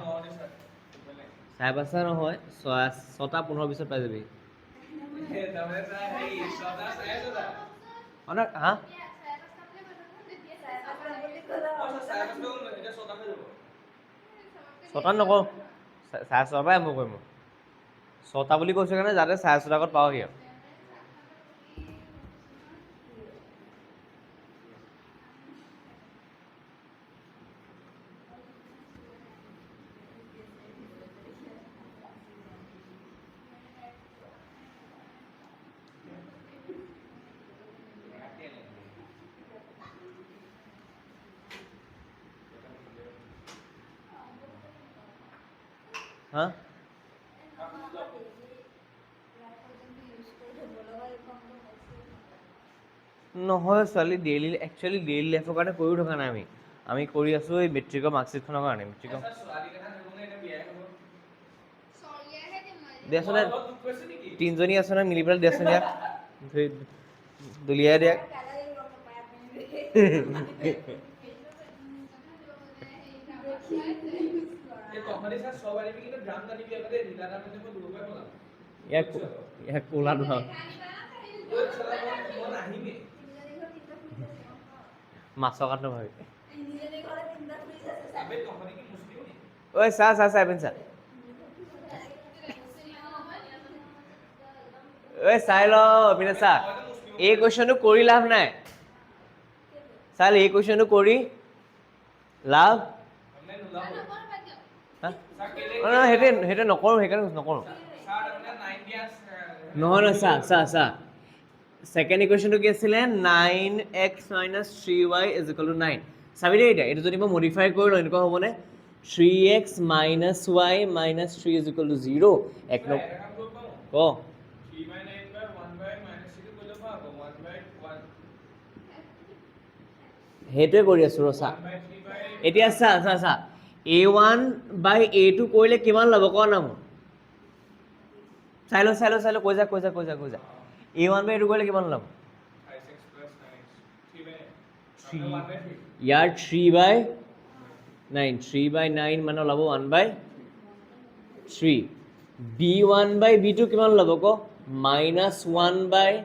S1: 5:30 নহয় 6:15 পাই যাবি হা 6:00 নকওঁ 6:30 পৰাই আৰম্ভ কৰিম 6টা বুলি কৈছোঁ কাৰণে যাতে 6:30 আগত পাওঁহি আৰু হা নহয় ছোৱালী ডেইলি একচুৱেলি ডেইলি লাইফৰ কাৰণে কৰিও থকা নাই আমি কৰি আছোঁ এই মেট্ৰিকৰ মাৰ্কশ্বিটখনৰ কাৰণে মেট্ৰিকৰ দিয়াচোন তিনিজনী আছে নহয় মিলি পেলাই দিয়াচোন ইয়াক দলিয়াই দিয়াক ইয়াক কোলা নহয় মাছৰ কাঠ ভাবি ঐ চা এপিন চা ঐ চাই ল এপিনে চা এই কুৱেশ্যনটো কৰি লাভ নাই চাল এই কুৱেশ্যনটো কৰি লাভ সেইটো নকৰোঁ সেইকাৰণে নকৰোঁ নহয় চা ছেকেণ্ড ইকুৱেশ্যনটো কি আছিলে 9x - 3y = 9 চাবি দেই এতিয়া এইটো যদি মই মডিফাই কৰি লওঁ এনেকুৱা হ'বনে 3x - y - 3 = 0 এক ন ক সেইটোৱে কৰি আছোঁ ৰচা এতিয়া চা a1/a2 কৰিলে কিমান ল'ব ক না মোক চাই ল কৈ যা a1/a2 কৰিলে কিমান ল'ব ইয়াৰ 3/1 9 3/9 মানে ওলাব 1/3 b1/b2 কিমান ওলাব ক -1/,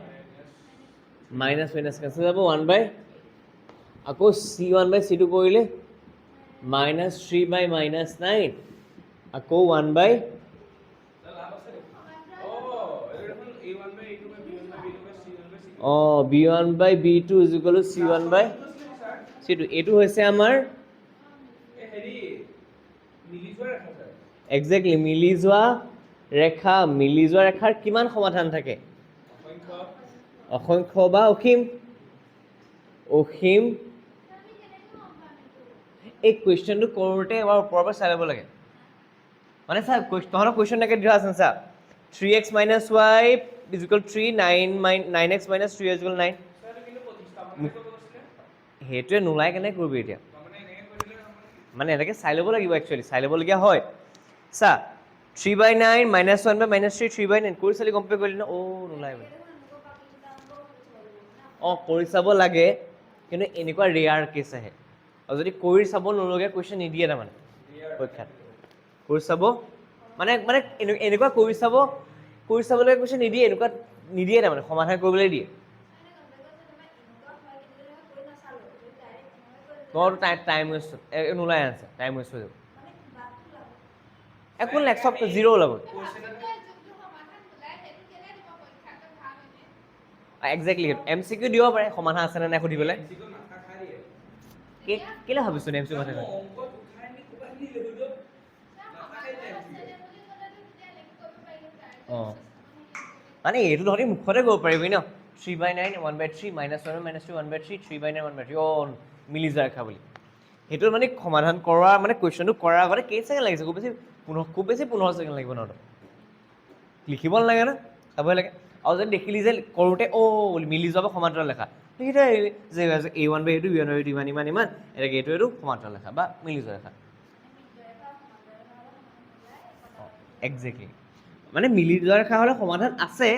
S1: মাইনাছ কেঞ্চেল যাব 1/, আকৌ c1/c2 কৰিলে -3/-9 আকৌ 1/, অঁ b1/b2 c1/c2 এইটো হৈছে আমাৰ একজেক্টলি মিলি যোৱা ৰেখাৰ কিমান সমাধান থাকে অসংখ্য বা অসীম এই কুৱেশ্যনটো কৰোঁতে এবাৰ ওপৰৰ পৰা চাই ল'ব লাগে মানে চা তহঁতৰ কুৱেশ্যন একে দিয়া আছে চা 3x - y = 3 9x - 3 = 9 সেইটোৱে নোলাই কেনে কৰিবি এতিয়া মানে এনেকৈ চাই ল'ব লাগিব একচুৱেলি চাই ল'বলগীয়া হয় চা 3/9 - 1/-3 3/9 কৰি চালি কম্পেয়াৰ কৰিলি ন নোলাই মানে কৰি চাব লাগে কিন্তু এনেকুৱা ৰেয়াৰ কেছ আহে আৰু যদি কৰি চাব নলগীয়া কুৱেশ্যন নিদিয়ে তাৰমানে পৰীক্ষাত কৰি চাব মানে এনেকুৱা কৰি চাবলৈ কুৱেশ্যন নিদিয়ে এনেকুৱা নিদিয়ে তাৰমানে সমাধান কৰিবলৈ দিয়ে তোৰ টাইম ৱেষ্ট নোলাই আনচাৰ টাইম ৱেষ্ট হৈ যাব একো নাই চব জিৰ' ওলাব একজেক্টলি MCQ দিব পাৰে সমাধান আছে নে নাই সুধি পেলাই কেলে ভাবিছো MCQ কথা অঁ মানে এইটো তহঁতি মুখতে কৰিব পাৰিবি ন 3/9 1/3 -1/-2 1/3 3/9 1/3 মিলি যায় ৰেখা বুলি সেইটো মানে সমাধান কৰাৰ মানে কুৱেশ্যনটো কৰাৰ আগতে কেই ছেকেণ্ড লাগিছে খুব বেছি 15 ছেকেণ্ড লাগিব ন লিখিব নালাগে না চাবই লাগে আৰু যদি দেখিলি যে কৰোঁতে মিলি যাব সমান্তৰাল লেখা সেইটোৱে যে a1/a2 b1/b2 ইমান এনেকৈ এইটো সমান্তৰাল লেখা বা মিলি যোৱা লেখা একজেক্টলি মানে মিলি যোৱা ৰেখা হ'লে সমাধান আছে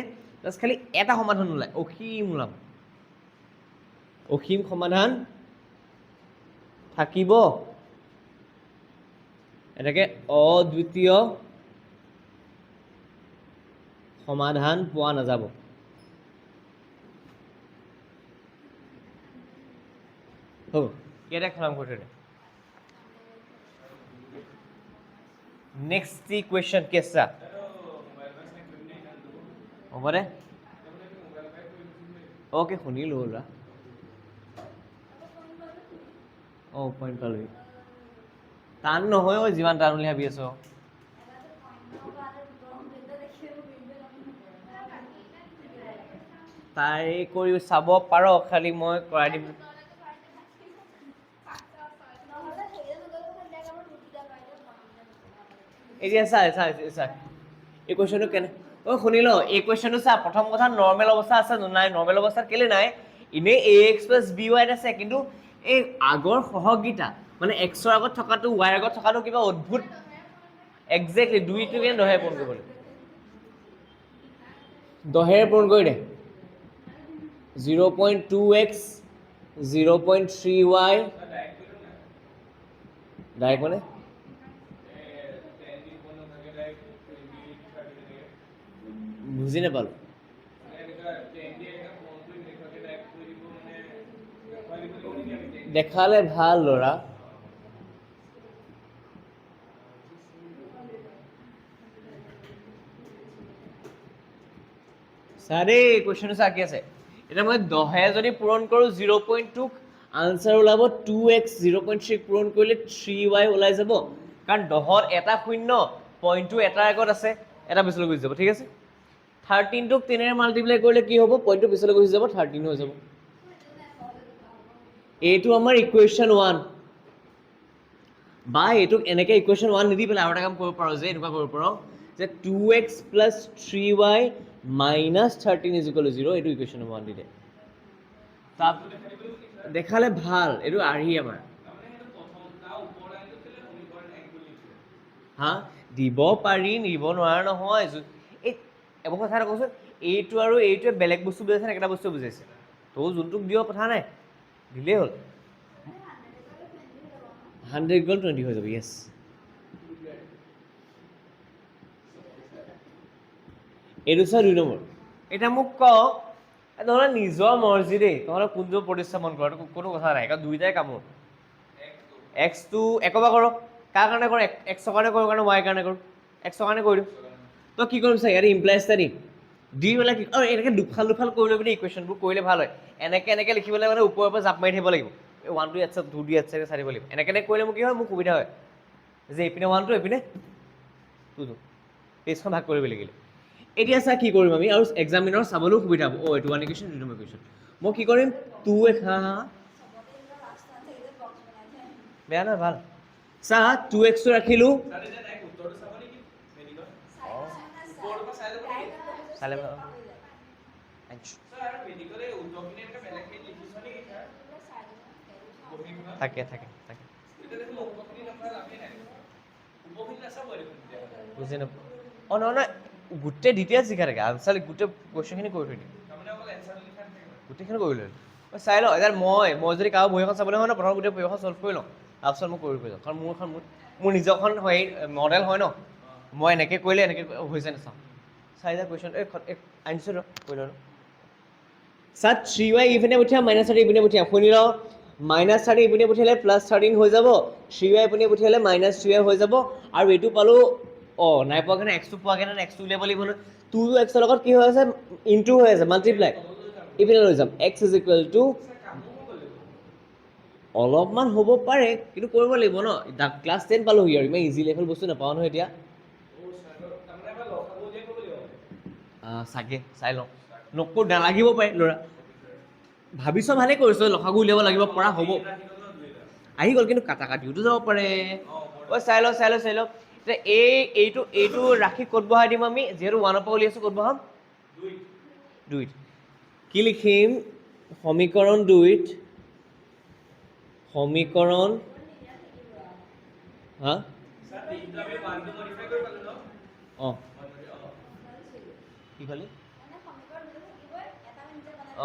S1: জাষ্ট খালি এটা সমাধান নোলায় অসীম সমাধান থাকিব এনেকৈ অদ্বিতীয় সমাধান পোৱা নাযাব হ'ব ইয়াতে খতম কৰি থৈ দে নেক্সট কুৱেশ্যন কেঁচা হ'ব দে অ'কে শুনিলো ল'ৰা পইণ্ট পালোঁ টান নহয় যিমান টান বুলি ভাবি আছ তাই কৰি চাব পাৰ খালি মই কৰাই দিম এতিয়া চা এই কুৱেশ্যনটো কেনে শুনি ল এই কুৱেশ্যনটো চা প্ৰথম কথা নৰ্মেল অৱস্থা আছে নাই নৰ্মেল অৱস্থাত কেলে নাই এনেই ax + by আছে কিন্তু এই আগৰ সহগকেইটা মানে এক্সৰ আগত থকাটো ৱাইৰ আগত থকাটো কিবা অদ্ভুত একজেক্টলি দুইটো কেনে দহে পূৰণ কৰিব লাগিব দহেৰে পূৰণ কৰি দে 0.2x 0.3y ডাইৰেক্ট মানে বুজি নাপালো দেখালে ভাল ল'ৰা চাৰে কুৱেশ্যনটো চা কি আছে এতিয়া মই দহে যদি পূৰণ কৰোঁ 0.2 আনচাৰ ওলাব 2x 0.3 পূৰণ কৰিলে 3y ওলাই যাব কাৰণ দহত এটা শূন্য পইণ্টটো এটাৰ আগত আছে এটা পিছলৈ গুচি যাব ঠিক আছে 13টোক 3ৰে মাল্টিপ্লাই কৰিলে কি হ'ব পইণ্টটো পিছলৈ গুচি যাব 13 হৈ যাব এইটো আমাৰ ইকুৱেশ্যন 1 বা এইটোক এনেকৈ ইকুৱেশ্যন 1 নিদি পেলাই আৰু এটা কাম কৰিব পাৰোঁ যে এনেকুৱা কৰিব পাৰোঁ যে 2x + 3y - 13 = 0 এইটো ইকুৱেশ্যন 1 দি দে তাত দেখালে ভাল এইটো আৰ্হি আমাৰ হা দিব পাৰি নিব নোৱাৰা নহয় এই এবোৰ কথা এটা কওঁচোন এইটো আৰু এইটোৱে বেলেগ বস্তু বুজাইছে নে একেটা বস্তু বুজাইছে তৌ যোনটোক দিয় কথা নাই দিলেই হ'ল 100 গ'ল 20 হৈ যাব য়েছ এইটো চা 2 নম্বৰ এতিয়া মোক ক নহ'লে নিজৰ মৰ্জি দেই নহ'লে কোনটো প্ৰতিস্থাপন কৰা কোনো কথা নাই কাৰণ দুইটাই কামোৰ এক্সটো একবা কৰক কাৰ কাৰণে কৰ এক্সৰ কাৰণে কৰোঁ কাৰণে ৱাইৰ কাৰণে কৰোঁ এক্সৰ কাৰণে কৰি দিওঁ তই কি কৰিম চাই ইয়াতে ইমপ্লাইজ এটা দিম দি পেলাই কি অঁ এনেকৈ দুফাল দুফাল কৰি লৈ পিনে ইকুৱেশ্যনবোৰ কৰিলে ভাল হয় এনেকৈ লিখিবলৈ মানে ওপৰৰ পৰা জাপ মাৰি থাকিব লাগিব 1 2 আচ্ছা 2 দি আচ্ছা চাই দিব লাগিব এনেকৈ কৰিলে মোৰ কি হয় মোৰ সুবিধা হয় যে এইপিনে 1 2 এইপিনে 2 পেজখন ভাগ কৰিব লাগিলে এতিয়া চা কি কৰিম আমি আৰু এক্সামিনাৰ চাবলৈও সুবিধা হ'ব অঁ এইটো 1 ইকুৱেশ্যন এইটো ইকুৱেশ্যন মই কি কৰিম 2 হা বেয়া নহয় ভাল চা 2x ৰাখিলোঁ চালে থাকে থাকে থাকে বুজি নাপাওঁ অঁ নহয় নহয় গোটেই ডিটেইলছ লিখা থাকে আনচাৰ গোটেই কুৱেশ্যনখিনি কৰি থৈ দিম গোটেইখিনি কৰি লৈ চাই লওঁ এতিয়া মই যদি কাৰো বহী এখন চাবলৈ হয় ন প্ৰথম গোটেই বহী এখন চল্ভ কৰি লওঁ তাৰপিছত মই কৰি যাওঁ কাৰণ মোৰ নিজৰখন হয় মডেল হয় ন মই এনেকৈ কৰিলে এনেকৈ হৈছে নাচাওঁ চাই যা কুৱেশ্যন আনিছোঁ ৰ কৰি লওঁ চাত 3y ইপিনে পঠিয়াম -30 ইপিনে পঠিয়াম শুনি লওঁ -30 ইপিনে পঠিয়ালে +13 হৈ যাব 3y ইপিনে পঠিয়ালে -3y হৈ যাব আৰু এইটো পালোঁ অঁ নাই পোৱা কাৰণে এক্সটো পোৱা কাৰণে এক্সটো উলিয়াব লাগিব নহয় 2 এক্সৰ লগত কি হৈ আছে ইনটু হৈ আছে মাল্টিপ্লাই ইপিনে লৈ যাম x ইজ ইকুৱেল টু অলপমান হ'ব পাৰে কিন্তু কৰিব লাগিব ন ক্লাছ 10 পালোহি আৰু ইমান ইজি লেভেল বস্তু নাপাওঁ নহয় এতিয়া চাগে চাই লওঁ নকৰো নালাগিব পাৰে ল'ৰা ভাবিছ ভালেই কৰিছ লসাগু উলিয়াব লাগিব পৰা হ'ব আহি গ'ল কিন্তু কাটা কাটিওতো যাব পাৰে ঐ চাই লওঁ এতিয়া এইটো ৰাখি ক'ত বহাই দিম আমি যিহেতু 1ৰ পৰা উলিয়াইছোঁ ক'ত বহাম 2ত কি লিখিম সমীকৰণ 2ত সমীকৰণ হা অঁ কি ক'লি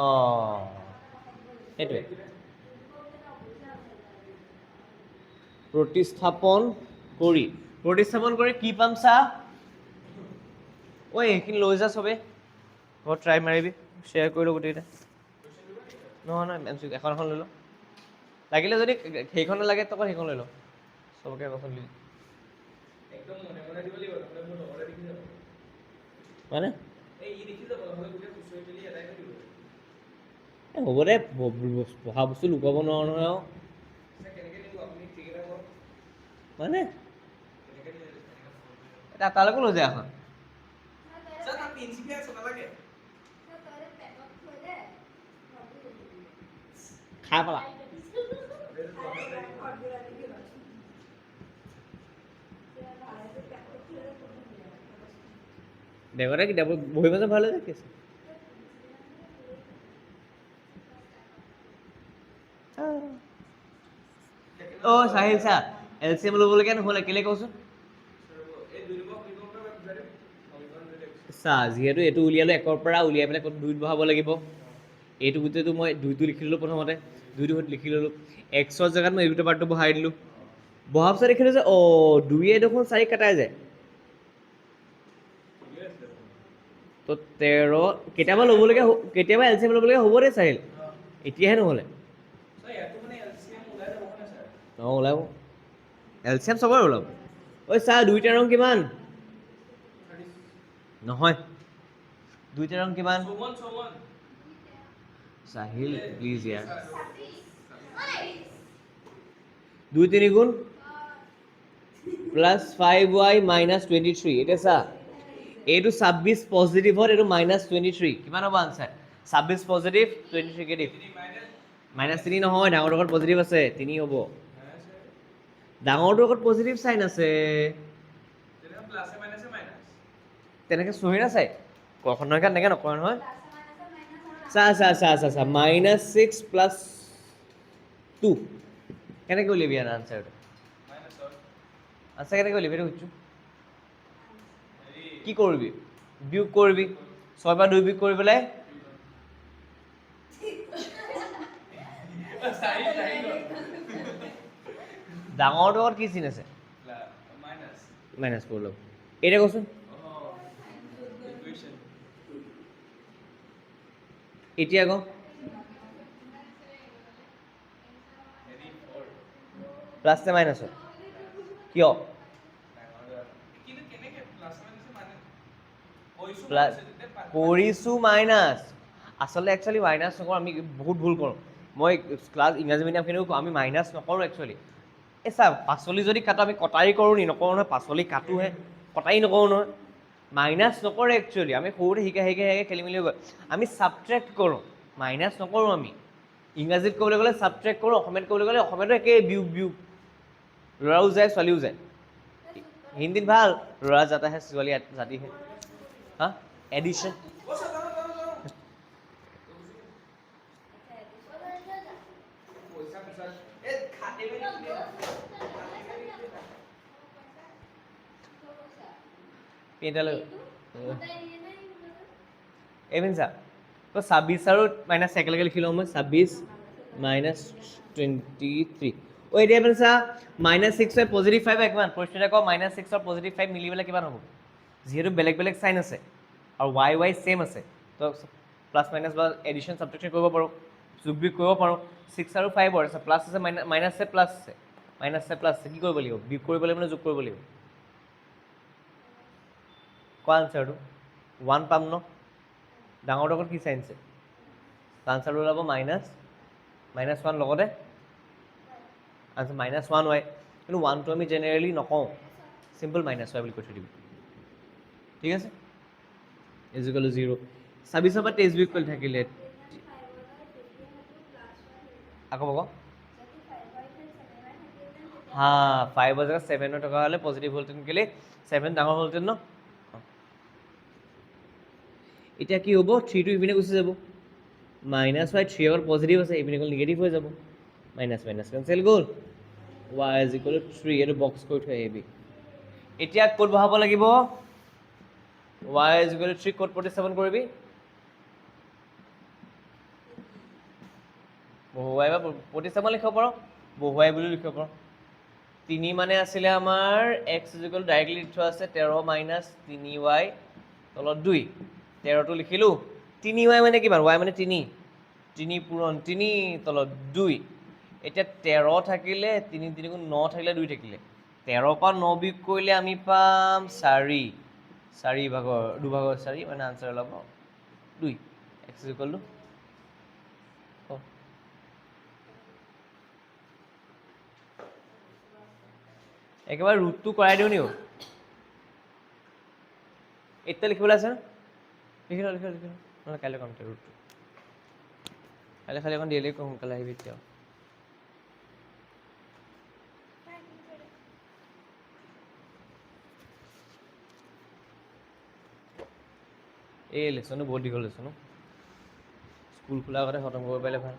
S1: অঁ সেইটোৱে প্ৰতিস্থাপন কৰি কি পাম চা ঐ এইখিনি লৈ যা চবে ঘৰত ট্ৰাই মাৰিবি শ্বেয়াৰ কৰিলোঁ গোটেইকেইটা নহয় এখন লৈ লওঁ লাগিলে যদি সেইখন নালাগে তই সেইখন লৈ লওঁ চবকে এখন লৈ মানে হ'ব দে পঢ়া বস্তু লুকাব নোৱাৰো নহয় আৰু মানে তালৈকো লৈ যায় এখন খাই পেলা দেখতে কিতাপ বহি মাজে ভাল হৈ যায় অঁ চাহিল চা LCM ল'বলগীয়া নহ'লে কেলৈ কওঁচোন চা যিহেতু এইটো উলিয়ালো 1ৰ পৰা উলিয়াই পেলাই ক'ত 2ত বহাব লাগিব এইটো গোটেইটো মই 2টো লিখি ল'লোঁ প্ৰথমতে 2টো লিখি ল'লোঁ এক্সৰ জেগাত মই এই দুটা পাৰ্টটো বহাই দিলোঁ বহাৰ পিছত দেখিলোঁ যে অঁ 2য়ে দেখোন 4 কাটাই যায় তো 13 কেতিয়াবা ল'বলগীয়া কেতিয়াবা LCM ল'বলগীয়া হ'ব দেই চাহিল এতিয়াহে নহ'লে অঁ ওলাব LCM চবৰে ওলাব ঐ চা 2টা ৰং কিমান নহয় 2টা ৰং কিমান চাহিল প্লিজ ইয়াৰ 2 3 গুণ +5y -23 এতিয়া চা এইটো 26 পজিটিভত এইটো -23 কিমান হ'ব আনচাৰ 26 পজিটিভ 23 নিগেটিভ -3 নহয় ডাঙৰটোৰ লগত পজিটিভ আছে 3 হ'ব ডাঙৰটোৰ লগত পজিটিভ চাইন আছে তেনেকৈ চহি নাচাই কখন নহয় তেনেকৈ নকৰে নহয় চা -6 + 2 কেনেকৈ উলিয়াবি ইয়াৰ আনচাৰটো আনচাৰ কেনেকৈ উলিয়াবি এইটো সুধিছোঁ কি কৰিবি বিয়োগ কৰিবি 6 পৰা 2 বিয়োগ কৰি পেলাই ডাঙৰটোৰ আগত কি চিন আছে
S2: মাইনাছ
S1: -4 লওক এতিয়া কচোন
S2: ইকুৱেশ্যন
S1: এতিয়া আকৌ
S2: হেৰি 4
S1: প্লাছ নে মাইনাছ হয় কিয়
S2: কিন্তু কেনেকৈ প্লাছ মাইনাছ মানে কৈছোঁ
S1: প্লাছ
S2: মাইনাছ তেতিয়া
S1: কৰিছোঁ মাইনাছ আচলতে একচুৱেলি মাইনাছ নকৰোঁ আমি বহুত ভুল কৰোঁ মই ক্লাছ ইংৰাজী মিডিয়ামখিনিও কওঁ আমি মাইনাছ নকৰোঁ একচুৱেলি এই চা পাচলি যদি কাটো আমি কটাৰী কৰোঁ নি নকৰোঁ নহয় পাচলি কাটোহে কটাৰী নকৰোঁ নহয় মাইনাছ নকৰে একচুৱেলি আমি সৰুতে শিকাই খেলি মেলি হৈ গ'ল আমি ছাবট্ৰেক্ট কৰোঁ মাইনাছ নকৰোঁ আমি ইংৰাজীত ক'বলৈ গ'লে ছাবট্ৰেক্ট কৰোঁ অসমীয়াত ক'বলৈ গ'লে অসমীয়াতো একেই বিয়োগ বিয়োগ ল'ৰাও যায় ছোৱালীও যায় হিন্দীত ভাল ল'ৰা জাতা হে ছোৱালী জাতি হে হা এডিশ্যন এইপিন চা তো 26 আৰু মাইনাছ একেলগে লিখি লওঁ মই 26 মাইনাছ 23 অ' এতিয়া এইপিন চা -6 হয় +5 হয় কিমান প্ৰশ্নতে কওঁ -6 আৰু +5 মিলি পেলাই কিমান হ'ব যিহেতু বেলেগ বেলেগ চাইন আছে আৰু y ছেইম আছে তো প্লাছ মাইনাছ বা এডিশ্যন ছাবট্ৰেকশ্যন কৰিব পাৰোঁ যোগ বিয়োগ কৰিব পাৰোঁ 6 আৰু 5 আছে প্লাছ আছে মাইনাছ আছে প্লাছ আছে মাইনাছ আছে প্লাছ আছে কি কৰিব লাগিব বিয়োগ কৰিব লাগিব নে যোগ কৰিব লাগিব কোৱা আনচাৰটো 1 পাম ন ডাঙৰটোৰ আগত কি চাইন আছে আনচাৰটো ওলাব -1 লগতে আনচাৰ -1 হয় কিন্তু 1টো আমি জেনেৰেলি নকওঁ চিম্পল -y বুলি কৈ থৈ দিম ঠিক আছে ইজিকেল 0 26 পৰা 23 বিয়োগ কৰি থাকিলে আকৌ ক'ব হা 5 জেগাত 7 থকা হ'লে পজিটিভ হ'লহেঁতেন কেলে 7 ডাঙৰ হ'লহেঁতেন ন এতিয়া কি হ'ব 3টো ইপিনে গুচি যাব -y 3 আগত পজিটিভ আছে ইপিনে গ'ল নিগেটিভ হৈ যাব মাইনাছ কেঞ্চেল গ'ল y = 3 এইটো বক্স কৰি থৈ আহিবি এতিয়া ক'ত বহাব লাগিব y = 3 ক'ত প্ৰতিস্থাপন কৰিবি বহুৱাই বা প্ৰতিস্থাপন লিখিব পাৰ বহুৱাই বুলি লিখিব পাৰ 3 মানে আছিলে আমাৰ x ডাইৰেক্টলি দি থোৱা আছে 13 - 3y তলত 2 13টো লিখিলোঁ 3y মানে কিমান y মানে 3 পূৰণ 3 তলত 2 এতিয়া 13 থাকিলে 3 3 গুণ 9 থাকিলে 2 থাকিলে 13 পৰা 9 বিয়োগ কৰিলে আমি পাম 4 ভাগৰ 2 ভাগৰ 4 মানে আনচাৰ ওলাব 2 x = একেবাৰে ৰুটটো কৰাই দিওঁ নি এতিয়া লিখিবলৈ আছে লিখি লওঁ নহ'লে কাইলৈ কম ৰুটটো কাইলৈ খালি এখন ডিএলএ সোনকালে আহিবি এতিয়া এই লেচনটো বহুত দীঘল লেচন স্কুল খোলাৰ আগতে খতম কৰিব পাৰিলে ভাল